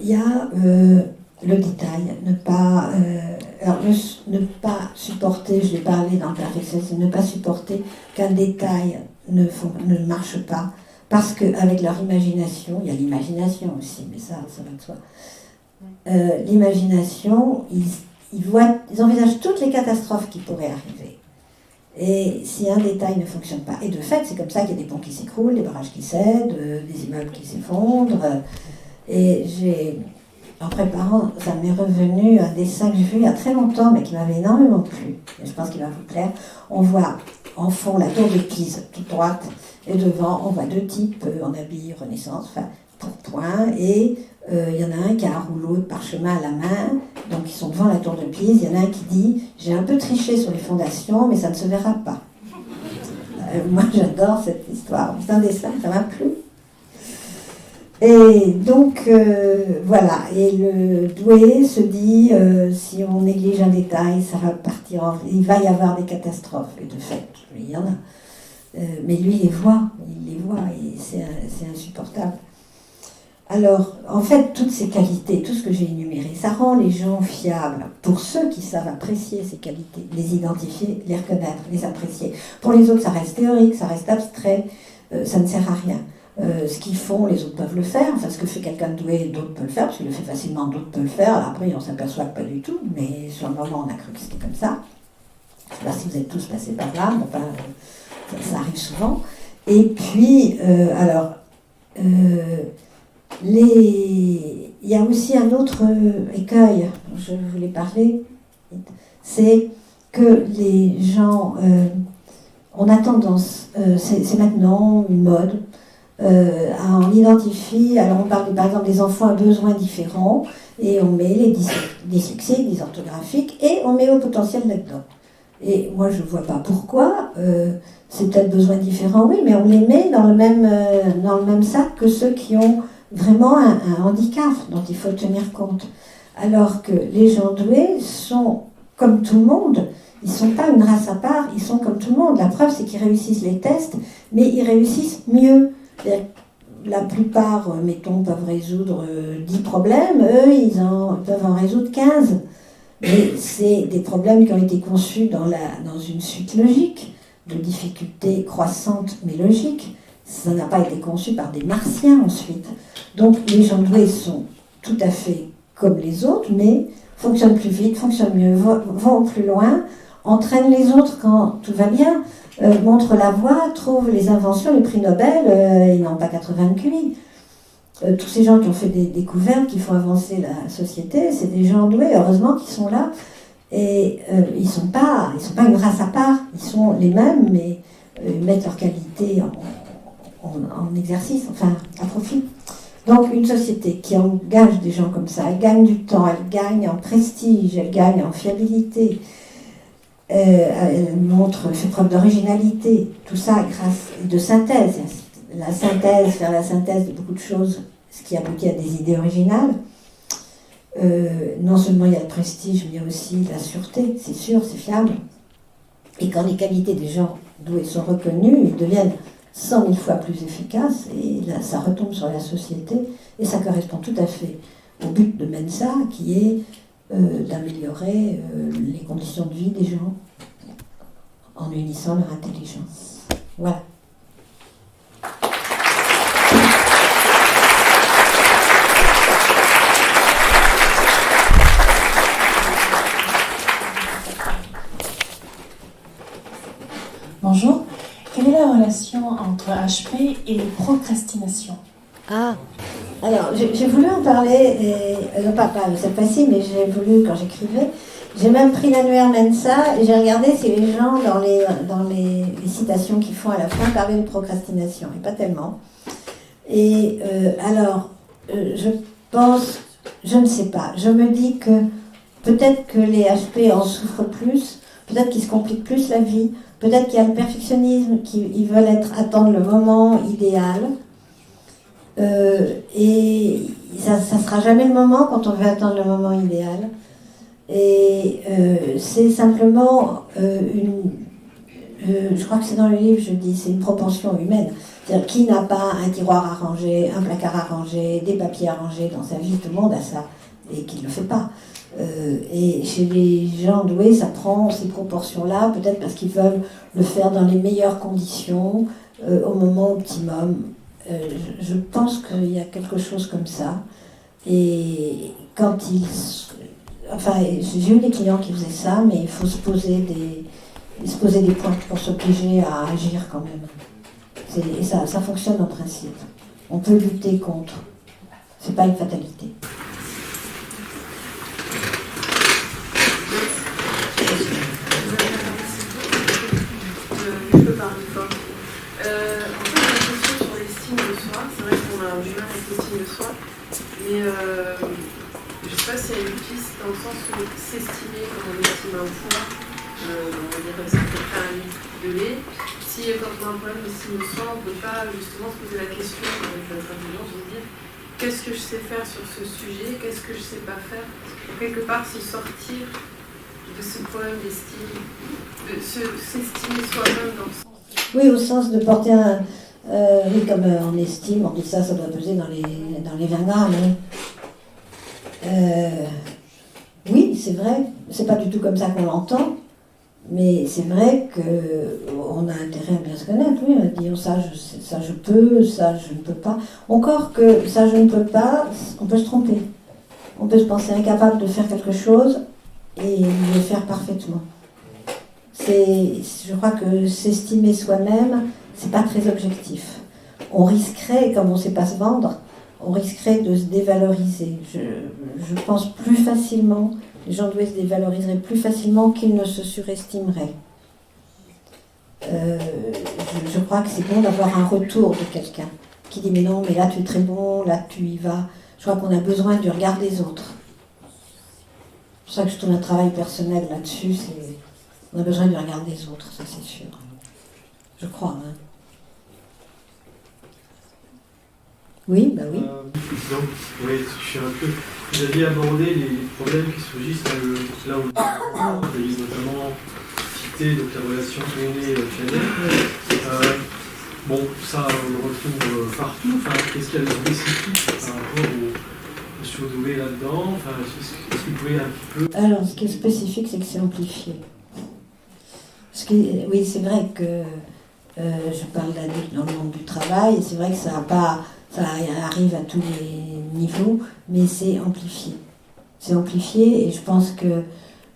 Il y a le détail, ne pas supporter, je l'ai parlé dans le Perfection, c'est ne pas supporter qu'un détail ne marche pas, parce qu'avec leur imagination, il y a l'imagination aussi, mais ça va de soi. L'imagination, ils envisagent toutes les catastrophes qui pourraient arriver. Et si un détail ne fonctionne pas, et de fait, c'est comme ça qu'il y a des ponts qui s'écroulent, des barrages qui cèdent, des immeubles qui s'effondrent. Et en préparant, ça m'est revenu un dessin que j'ai vu il y a très longtemps, mais qui m'avait énormément plu. Et je pense qu'il va vous plaire. On voit en fond la tour de Pise, toute droite, et devant, on voit deux types en habit Renaissance, enfin, pourpoint, et il y en a un qui a un rouleau de parchemin à la main, donc ils sont devant la tour de Pise. Il y en a un qui dit « J'ai un peu triché sur les fondations, mais ça ne se verra pas. » Moi, j'adore cette histoire. C'est un dessin, ça m'a plu. Et donc, voilà, et le doué se dit, si on néglige un détail, ça va partir il va y avoir des catastrophes, et de fait, il y en a. Mais lui, il les voit, et c'est insupportable. Alors, en fait, toutes ces qualités, tout ce que j'ai énuméré, ça rend les gens fiables. Pour ceux qui savent apprécier ces qualités, les identifier, les reconnaître, les apprécier. Pour les autres, ça reste théorique, ça reste abstrait, ça ne sert à rien. Ce qu'ils font, les autres peuvent le faire. Enfin, ce que fait quelqu'un de doué, d'autres peuvent le faire, parce qu'il le fait facilement, d'autres peuvent le faire. Alors après, on s'aperçoit que pas du tout, mais sur le moment, on a cru que c'était comme ça. Je ne sais pas si vous êtes tous passés par là, mais enfin, ça arrive souvent. Et puis, il y a aussi un autre écueil dont je voulais parler, c'est que les gens, on a tendance, c'est maintenant une mode, on identifie, alors on parle par exemple des enfants à besoins différents, et on met les dyslexiques, les orthographiques, et on met au potentiel là-dedans. Et moi je ne vois pas pourquoi, c'est peut-être besoins différents, oui, mais on les met dans le même sac que ceux qui ont vraiment un handicap dont il faut tenir compte. Alors que les gens doués sont comme tout le monde, ils ne sont pas une race à part, ils sont comme tout le monde. La preuve, c'est qu'ils réussissent les tests, mais ils réussissent mieux. La plupart, mettons, peuvent résoudre 10 problèmes, eux, ils peuvent en résoudre 15. Mais c'est des problèmes qui ont été conçus dans une suite logique. de difficultés croissantes mais logiques. Ça n'a pas été conçu par des martiens ensuite. Donc les gens doués sont tout à fait comme les autres, mais fonctionnent plus vite, fonctionnent mieux, vont plus loin, entraînent les autres quand tout va bien, montrent la voie, trouvent les inventions, les prix Nobel, ils n'ont pas 80 QI. Tous ces gens qui ont fait des découvertes, qui font avancer la société, c'est des gens doués, heureusement, qui sont là. Et ils ne sont pas une race à part, ils sont les mêmes, mais ils mettent leur qualité en exercice, enfin, à profit. Donc une société qui engage des gens comme ça, elle gagne du temps, elle gagne en prestige, elle gagne en fiabilité, elle fait preuve d'originalité, tout ça grâce de synthèse. Faire la synthèse de beaucoup de choses, ce qui aboutit à des idées originales. Non seulement il y a le prestige, mais il y a aussi la sûreté, c'est sûr, c'est fiable. Et quand les qualités des gens doués sont reconnues, ils deviennent 100 000 fois plus efficaces, et là, ça retombe sur la société, et ça correspond tout à fait au but de Mensa, qui est d'améliorer les conditions de vie des gens en unissant leur intelligence. Voilà. Bonjour. Quelle est la relation entre HP et procrastination? Ah, alors j'ai voulu en parler, non pas cette fois-ci, mais j'ai voulu quand j'écrivais. J'ai même pris l'annuaire Mensa et j'ai regardé si les gens, dans les citations qu'ils font à la fin, parlaient de procrastination, et pas tellement. Et je pense, je ne sais pas, je me dis que peut-être que les HP en souffrent plus, peut-être qu'ils se compliquent plus la vie, peut-être qu'il y a le perfectionnisme, qu'ils veulent attendre le moment idéal. Et ça sera jamais le moment quand on veut attendre le moment idéal. Et c'est simplement je crois que c'est dans le livre, je dis, c'est une propension humaine. C'est-à-dire, qui n'a pas un tiroir à ranger, un placard à ranger, des papiers à ranger dans sa vie? Tout le monde a ça, et qui ne le fait pas. Et chez les gens doués, ça prend ces proportions-là, peut-être parce qu'ils veulent le faire dans les meilleures conditions, au moment optimum. Je pense qu'il y a quelque chose comme ça. Et quand j'ai eu des clients qui faisaient ça, mais il faut se poser des points pour s'obliger à agir quand même. Et ça fonctionne en principe. On peut lutter contre. C'est pas une fatalité. Je peux parler fort. En fait, la question sur l'estime de soi, c'est vrai qu'on a du mal avec l'estime de soi, mais je ne sais pas s'il y a une piste dans le sens où s'estimer comme on estime un poids, on va dire ça peut faire un litre de lait. Si quand on a un problème d'estime de soi, on ne peut pas justement se poser la question avec notre intelligence de dire qu'est-ce que je sais faire sur ce sujet, qu'est-ce que je ne sais pas faire. Quelque part, se sortir de ce problème d'estime, de s'estimer soi-même dans le sens. Oui, au sens de porter oui, comme on estime, on dit ça doit peser dans les 20 grammes. Oui, c'est vrai, c'est pas du tout comme ça qu'on l'entend, mais c'est vrai qu'on a intérêt à bien se connaître, oui, à dire ça je peux, ça je ne peux pas. Encore que ça je ne peux pas, on peut se tromper. On peut se penser incapable de faire quelque chose et le faire parfaitement. Je crois que s'estimer soi-même, c'est pas très objectif. On risquerait, comme on ne sait pas se vendre, on risquerait de se dévaloriser. Je pense plus facilement, les gens doués se dévaloriseraient plus facilement qu'ils ne se surestimeraient. Je crois que c'est bon d'avoir un retour de quelqu'un qui dit mais non, mais là tu es très bon, là tu y vas. Je crois qu'on a besoin du regard des autres. C'est pour ça que je trouve un travail personnel là-dessus, on a besoin du regard des autres, ça c'est sûr. Je crois. Hein. Oui, bah oui. Oui, je suis un peu. Vous aviez abordé les problèmes qui surgissent là où vous avez notamment cité donc, la relation aîné-cadet. Bon, ça on le retrouve partout. Enfin, qu'est-ce qu'il y a de spécifique par rapport au surdoué là-dedans? Enfin, est-ce que vous pouvez un petit peu. Alors, ce qui est spécifique, c'est que c'est amplifié. Parce Oui, c'est vrai que je parle d'adultes dans le monde du travail, et c'est vrai que ça arrive à tous les niveaux, mais c'est amplifié. C'est amplifié, et je pense que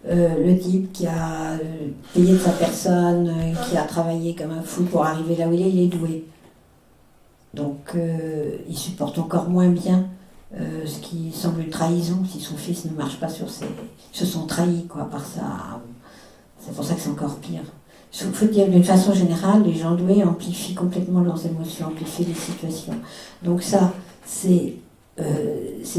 le type qui a payé de sa personne, qui a travaillé comme un fou pour arriver là où il est doué. Donc il supporte encore moins bien ce qui semble une trahison si son fils ne marche pas sur ses... Ils se sont trahis, quoi, par ça. C'est pour ça que c'est encore pire. Il faut dire d'une façon générale, les gens doués amplifient complètement leurs émotions, amplifient les situations. Donc ça, c'est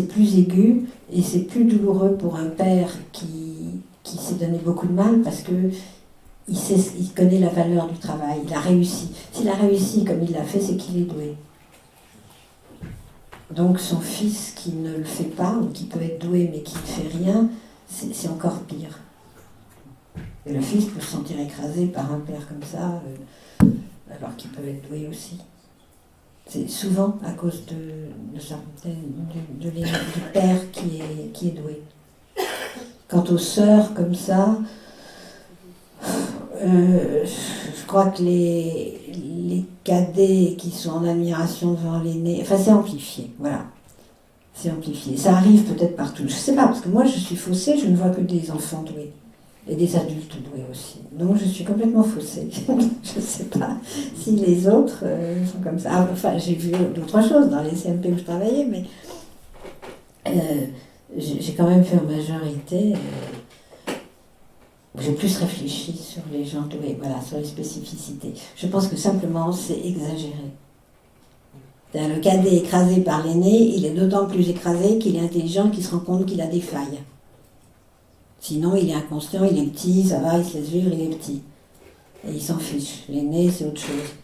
plus aigu et c'est plus douloureux pour un père qui s'est donné beaucoup de mal parce que il connaît la valeur du travail, il a réussi. S'il a réussi comme il l'a fait, c'est qu'il est doué. Donc son fils qui ne le fait pas, ou qui peut être doué mais qui ne fait rien, c'est encore pire. Et le fils peut se sentir écrasé par un père comme ça, alors qu'il peut être doué aussi. C'est souvent à cause du père qui est doué. Quant aux sœurs comme ça, je crois que les cadets qui sont en admiration devant l'aîné, enfin c'est amplifié, voilà. C'est amplifié. Ça arrive peut-être partout. Je sais pas, parce que moi je suis faussée, je ne vois que des enfants doués. Et des adultes doués aussi. Donc je suis complètement faussée. Je ne sais pas si les autres sont comme ça. Ah, enfin, j'ai vu d'autres choses dans les CMP où je travaillais, mais j'ai quand même fait en majorité. J'ai plus réfléchi sur les gens doués, voilà, sur les spécificités. Je pense que simplement c'est exagéré. Le cadet écrasé par l'aîné, il est d'autant plus écrasé qu'il est intelligent, qu'il se rend compte qu'il a des failles. Sinon, il est inconscient, il est petit, ça va, il se laisse vivre, il est petit. Et il s'en fiche. L'aîné, c'est autre chose.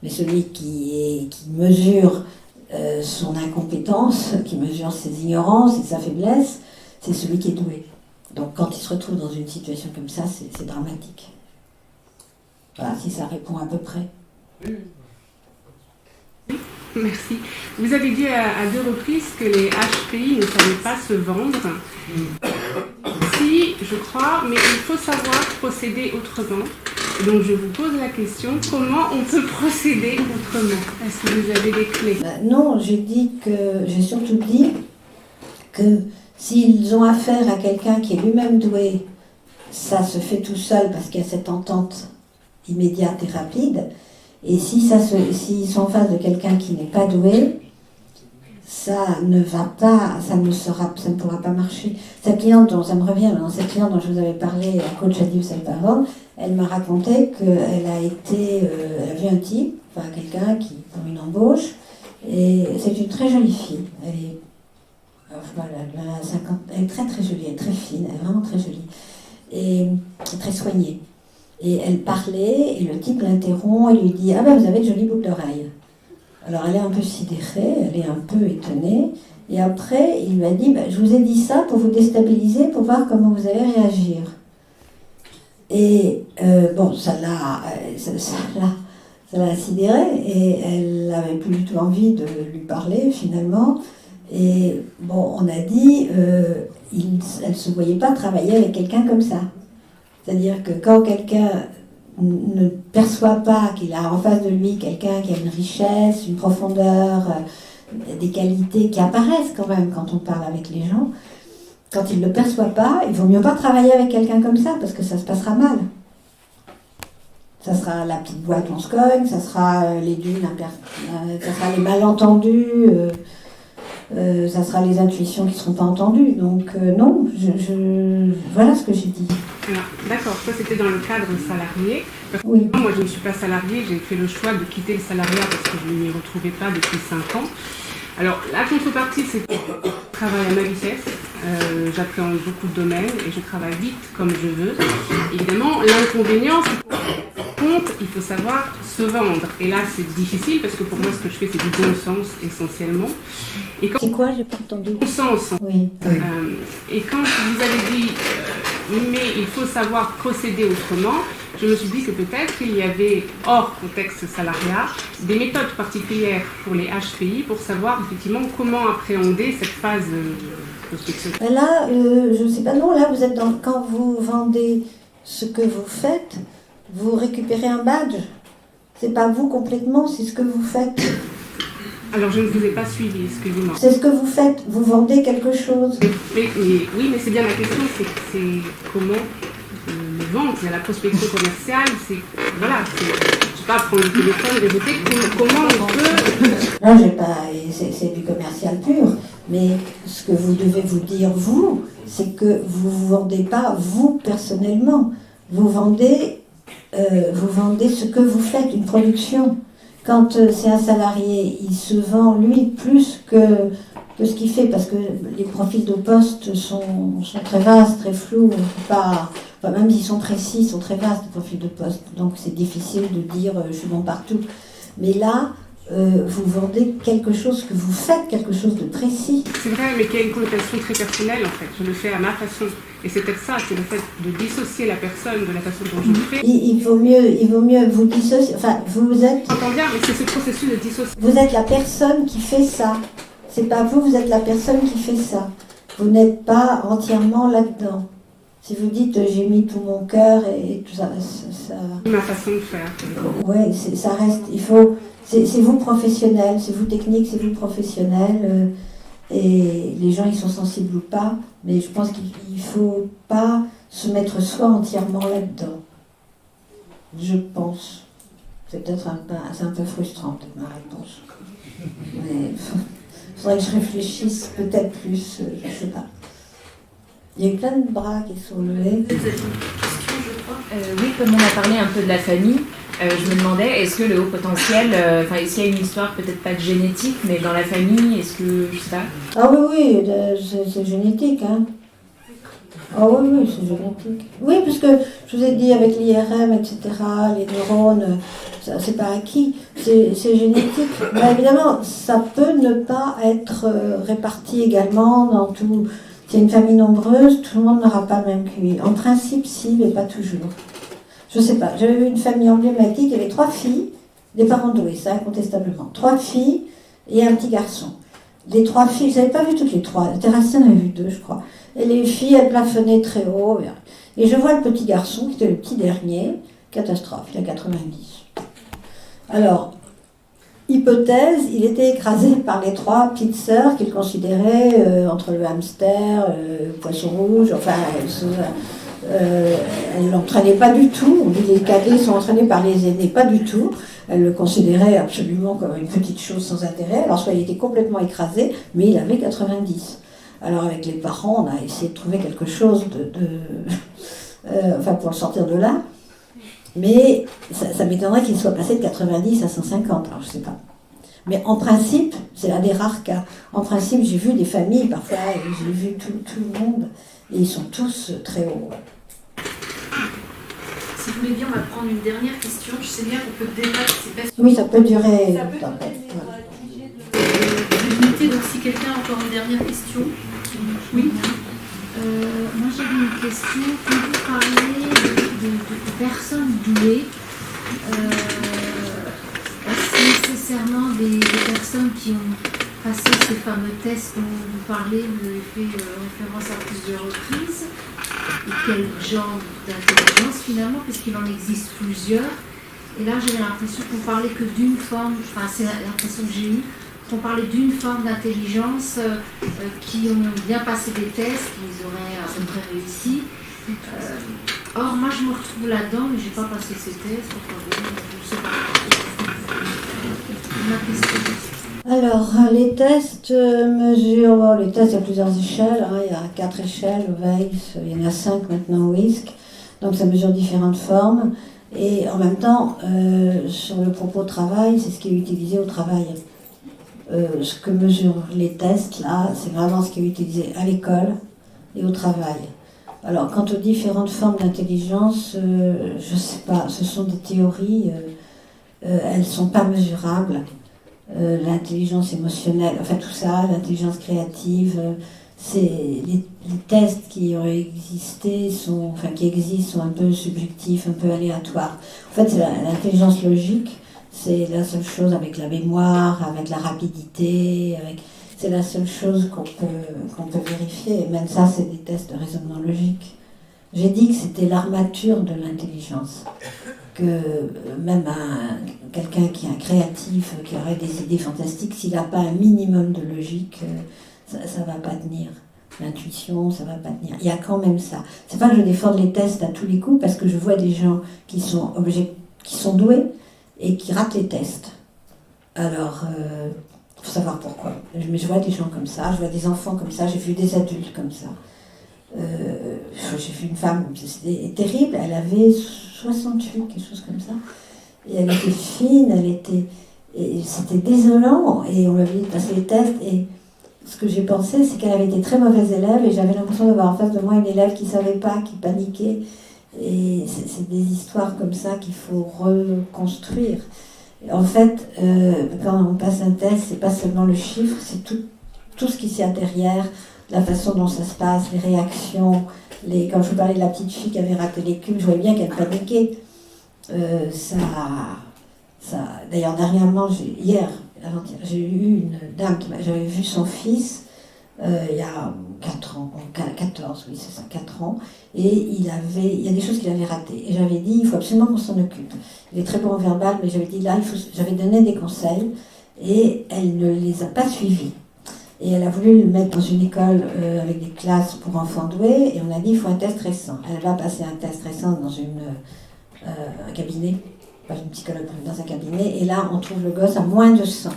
Mais celui qui mesure son incompétence, qui mesure ses ignorances et sa faiblesse, c'est celui qui est doué. Donc quand il se retrouve dans une situation comme ça, c'est dramatique. Voilà, si ça répond à peu près. Merci. Vous avez dit à 2 reprises que les HPI ne savaient pas se vendre. Si, je crois, mais il faut savoir procéder autrement. Donc je vous pose la question, comment on peut procéder autrement? Est-ce que vous avez des clés? Non, j'ai surtout dit que s'ils ont affaire à quelqu'un qui est lui-même doué, ça se fait tout seul parce qu'il y a cette entente immédiate et rapide. Et s'ils sont en face de quelqu'un qui n'est pas doué, ça ne pourra pas marcher. Cette cliente, ça me revient, cette cliente dont je vous avais parlé, la coach Adieu Salvador, elle m'a raconté qu'elle elle a vu un type, enfin quelqu'un pour une embauche, et c'est une très jolie fille. Elle est très très jolie, elle est très fine, elle est vraiment très jolie, et très soignée. Et elle parlait, et le type l'interrompt et lui dit « Ah ben vous avez de jolies boucles d'oreilles ». Alors elle est un peu sidérée, elle est un peu étonnée, et après il lui a dit « Je vous ai dit ça pour vous déstabiliser, pour voir comment vous allez réagir ». Et bon, ça l'a sidérée, et elle n'avait plus du tout envie de lui parler finalement. Et bon, on a dit, elle ne se voyait pas travailler avec quelqu'un comme ça. C'est-à-dire que quand quelqu'un ne perçoit pas qu'il a en face de lui quelqu'un qui a une richesse, une profondeur, des qualités qui apparaissent quand même quand on parle avec les gens, quand il ne le perçoit pas, il vaut mieux pas travailler avec quelqu'un comme ça parce que ça se passera mal. Ça sera la petite boîte on se cogne, ça sera les dunes, ça sera les malentendus, ça sera les intuitions qui ne seront pas entendues. Donc non, voilà ce que j'ai dit. Alors, d'accord, ça c'était dans le cadre salarié. Oui. Moi je ne suis pas salariée, j'ai fait le choix de quitter le salariat parce que je ne m'y retrouvais pas depuis 5 ans. Alors la contrepartie c'est que je travaille à ma vitesse, j'appréhende beaucoup de domaines et je travaille vite comme je veux. Évidemment l'inconvénient c'est il faut savoir se vendre. Et là, c'est difficile parce que pour moi, ce que je fais, c'est du bon sens essentiellement. C'est quoi? J'ai pas entendu. Bon sens. Oui. Et quand vous avez dit, mais il faut savoir procéder autrement, je me suis dit que peut-être qu'il y avait, hors contexte salariat, des méthodes particulières pour les HPI pour savoir effectivement comment appréhender cette phase prospection. Là, je ne sais pas, non, là, vous êtes quand vous vendez ce que vous faites, vous récupérez un badge. C'est pas vous complètement, c'est ce que vous faites. Alors je ne vous ai pas suivi, excusez-moi. C'est ce que vous faites, vous vendez quelque chose. Oui, mais c'est bien la question, c'est comment le vendre. Il y a la prospection commerciale, voilà, je ne sais pas prendre le téléphone, répéter comment on peut... Non, j'ai pas, c'est du commercial pur, mais ce que vous devez vous dire, vous, c'est que vous ne vendez pas vous personnellement, vous vendez ce que vous faites, une production. Quand c'est un salarié, il se vend lui plus que ce qu'il fait, parce que les profils de poste sont très vastes, très flous, même s'ils sont précis, ils sont très vastes les profils de poste, donc c'est difficile de dire je suis bon partout. Mais là, vous vendez quelque chose que vous faites, quelque chose de précis. C'est vrai, mais qui a une connotation très personnelle en fait. Je le fais à ma façon. Et c'est peut-être ça, c'est le fait de dissocier la personne de la façon dont je le fais. Il vaut mieux vous dissocier. Enfin, vous êtes. J'entends bien, mais c'est ce processus de dissociation. Vous êtes la personne qui fait ça. C'est pas vous, vous êtes la personne qui fait ça. Vous n'êtes pas entièrement là-dedans. Si vous dites j'ai mis tout mon cœur et tout ça. Ma façon de faire. Ouais, ça reste. Il faut. C'est vous professionnel, c'est vous technique, c'est vous professionnel. Et les gens, ils sont sensibles ou pas. Mais je pense qu'il ne faut pas se mettre soi entièrement là-dedans. Je pense. C'est peut-être c'est un peu frustrant, peut-être, ma réponse. Mais il faudrait que je réfléchisse peut-être plus, je ne sais pas. Il y a eu plein de bras qui sont levés. Oui, comme on a parlé un peu de la famille, je me demandais, est-ce que le haut potentiel, est-ce qu'il y a une histoire, peut-être pas de génétique, mais dans la famille, est-ce que, je sais pas. Ah oui, c'est génétique, hein. Ah oui, c'est génétique. Oui, puisque je vous ai dit avec l'IRM, etc., les neurones, ça, c'est pas acquis, c'est génétique. Mais évidemment, ça peut ne pas être réparti également dans tout. Si il y a une famille nombreuse, tout le monde n'aura pas le même QI. En principe, si, mais pas toujours. Je sais pas, j'avais vu une famille emblématique, il y avait 3 filles, des parents doués, ça incontestablement. 3 filles et un petit garçon. Les 3 filles, je n'avais pas vu toutes les 3, Thérastien en avait vu 2, je crois. Et les filles, elles plafonnaient très haut. Et je vois le petit garçon, qui était le petit dernier, catastrophe, il a 90. Alors, hypothèse, il était écrasé par les 3 petites sœurs qu'il considérait entre le hamster, le poisson rouge, enfin, elle ne l'entraînait pas du tout. On dit les cadets sont entraînés par les aînés, pas du tout. Elle le considérait absolument comme une petite chose sans intérêt. Alors soit il était complètement écrasé, mais il avait 90. Alors avec les parents, on a essayé de trouver quelque chose pour le sortir de là. Mais ça m'étonnerait qu'il soit passé de 90 à 150, alors je ne sais pas. Mais en principe, c'est un des rares cas. En principe, j'ai vu des familles, parfois j'ai vu tout le monde, et ils sont tous très hauts. Si vous voulez bien, on va prendre une dernière question. Je sais bien qu'on peut débattre ces questions. Oui, ça peut durer longtemps. Donc si quelqu'un a encore une dernière question. Oui. Moi j'avais une question. Quand vous parlez de personnes douées, est-ce nécessairement des personnes qui ont passé ces fameux tests dont vous parlez, vous avez fait référence à plusieurs reprises, et quel genre d'intelligence finalement, puisqu'il en existe plusieurs. Et là j'avais l'impression qu'on parlait que d'une forme, enfin c'est l'impression que j'ai eue, qu'on parlait d'une forme d'intelligence qui ont bien passé des tests, qu'ils auraient à peu près réussi. Or moi je me retrouve là-dedans, mais je n'ai pas passé ces tests, je ne sais pas. Ma question. Alors, les tests mesurent, les tests, il y a plusieurs échelles, hein, il y a 4 échelles, WAIS, il y en a 5 maintenant, WISC, donc ça mesure différentes formes, et en même temps, sur le propos travail, c'est ce qui est utilisé au travail. Ce que mesurent les tests, là, c'est vraiment ce qui est utilisé à l'école et au travail. Alors, quant aux différentes formes d'intelligence, je ne sais pas, ce sont des théories, elles ne sont pas mesurables. L'intelligence émotionnelle, enfin tout ça, l'intelligence créative, les tests qui ont existé, qui existent, sont un peu subjectifs, un peu aléatoires. En fait, c'est l'intelligence logique, c'est la seule chose avec la mémoire, avec la rapidité, c'est la seule chose qu'on peut vérifier. Et même ça, c'est des tests de raisonnement logique. J'ai dit que c'était l'armature de l'intelligence. même quelqu'un qui est un créatif, qui aurait des idées fantastiques, s'il n'a pas un minimum de logique, ça ne va pas tenir. L'intuition, ça ne va pas tenir. Il y a quand même ça. C'est pas que je défende les tests à tous les coups, parce que je vois des gens qui sont doués et qui ratent les tests. Alors, il faut savoir pourquoi. Mais je vois des gens comme ça, je vois des enfants comme ça, j'ai vu des adultes comme ça. J'ai vu une femme, c'était terrible, elle avait 68, quelque chose comme ça. Et elle était fine, et c'était désolant, et on lui avait dit de passer les tests, et ce que j'ai pensé, c'est qu'elle avait été très mauvaise élève, et j'avais l'impression d'avoir en face de moi une élève qui ne savait pas, qui paniquait. Et c'est des histoires comme ça qu'il faut reconstruire. Et en fait, quand on passe un test, c'est pas seulement le chiffre, c'est tout ce qui s'y a derrière, la façon dont ça se passe, les réactions. Quand je vous parlais de la petite fille qui avait raté les cubes, je voyais bien qu'elle paniquait. D'ailleurs, dernièrement, hier, j'ai eu une dame j'avais vu son fils il y a 4 ans, 14, oui, c'est ça, 4 ans, et il y a des choses qu'il avait ratées. Et j'avais dit, il faut absolument qu'on s'en occupe. Il est très bon en verbal, mais j'avais dit, là, j'avais donné des conseils, et elle ne les a pas suivis. Et elle a voulu le mettre dans une école avec des classes pour enfants doués, et on a dit, il faut un test récent. Elle va passer un test récent dans un cabinet, pas une psychologue, dans un cabinet, et là, on trouve le gosse à moins de 100.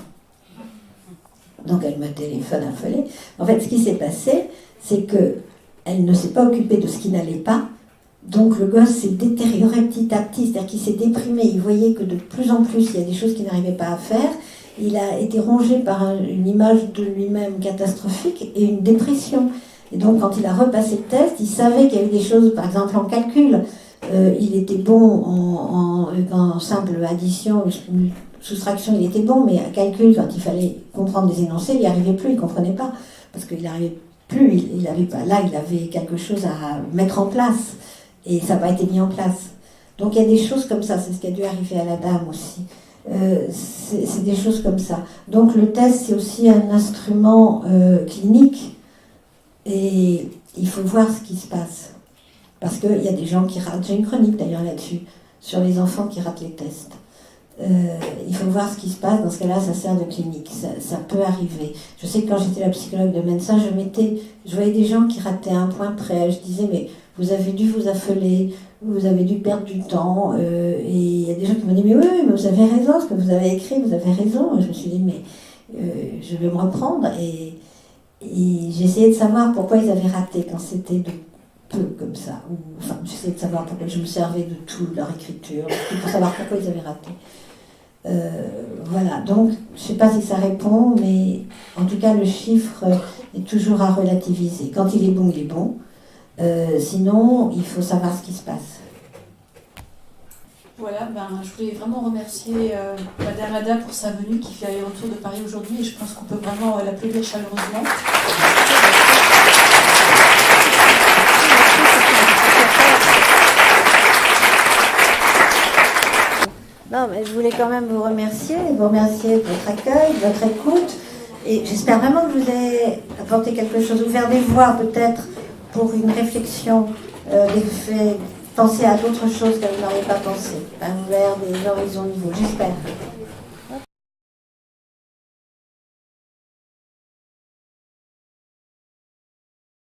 Donc elle me téléphone affolée. En fait, ce qui s'est passé, c'est qu'elle ne s'est pas occupée de ce qui n'allait pas. Donc le gosse s'est détérioré petit à petit, c'est-à-dire qu'il s'est déprimé. Il voyait que de plus en plus, il y a des choses qu'il n'arrivait pas à faire. Il a été rongé par une image de lui-même catastrophique et une dépression. Et donc quand il a repassé le test, il savait qu'il y avait des choses, par exemple en calcul. Il était bon en simple addition, soustraction, il était bon, mais à calcul, quand il fallait comprendre des énoncés, il n'y arrivait plus, il ne comprenait pas, parce qu'il n'arrivait plus, il avait pas, là, il avait quelque chose à mettre en place, et ça n'a pas été mis en place. Donc il y a des choses comme ça, c'est ce qui a dû arriver à la dame aussi. C'est des choses comme ça. Donc le test, c'est aussi un instrument clinique, et il faut voir ce qui se passe. Parce qu'il y a des gens qui ratent, j'ai une chronique d'ailleurs là-dessus, sur les enfants qui ratent les tests. Il faut voir ce qui se passe, dans ce cas-là, ça sert de clinique, ça peut arriver. Je sais que quand j'étais la psychologue de médecin, je voyais des gens qui rataient à un point près, je disais, mais vous avez dû vous affoler, vous avez dû perdre du temps, et il y a des gens qui m'ont dit, mais oui, mais vous avez raison, ce que vous avez écrit, vous avez raison. Et je me suis dit, mais je vais me reprendre, et j'ai essayé de savoir pourquoi ils avaient raté quand c'était de peu comme ça. Enfin, j'essayais de savoir pourquoi je me servais de tout, de leur écriture, pour savoir pourquoi ils avaient raté. Voilà, donc je ne sais pas si ça répond, mais en tout cas le chiffre est toujours à relativiser. Quand il est bon, il est bon. Sinon, il faut savoir ce qui se passe. Voilà, je voulais vraiment remercier Madame Ada pour sa venue qui fait aller-retour de Paris aujourd'hui, et je pense qu'on peut vraiment l'applaudir chaleureusement. Non, mais je voulais quand même vous remercier de votre accueil, de votre écoute, et j'espère vraiment que je vous ai apporté quelque chose, ouvert des voies peut-être pour une réflexion, penser à d'autres choses que vous n'auriez pas pensé, ouvert des horizons nouveaux, j'espère.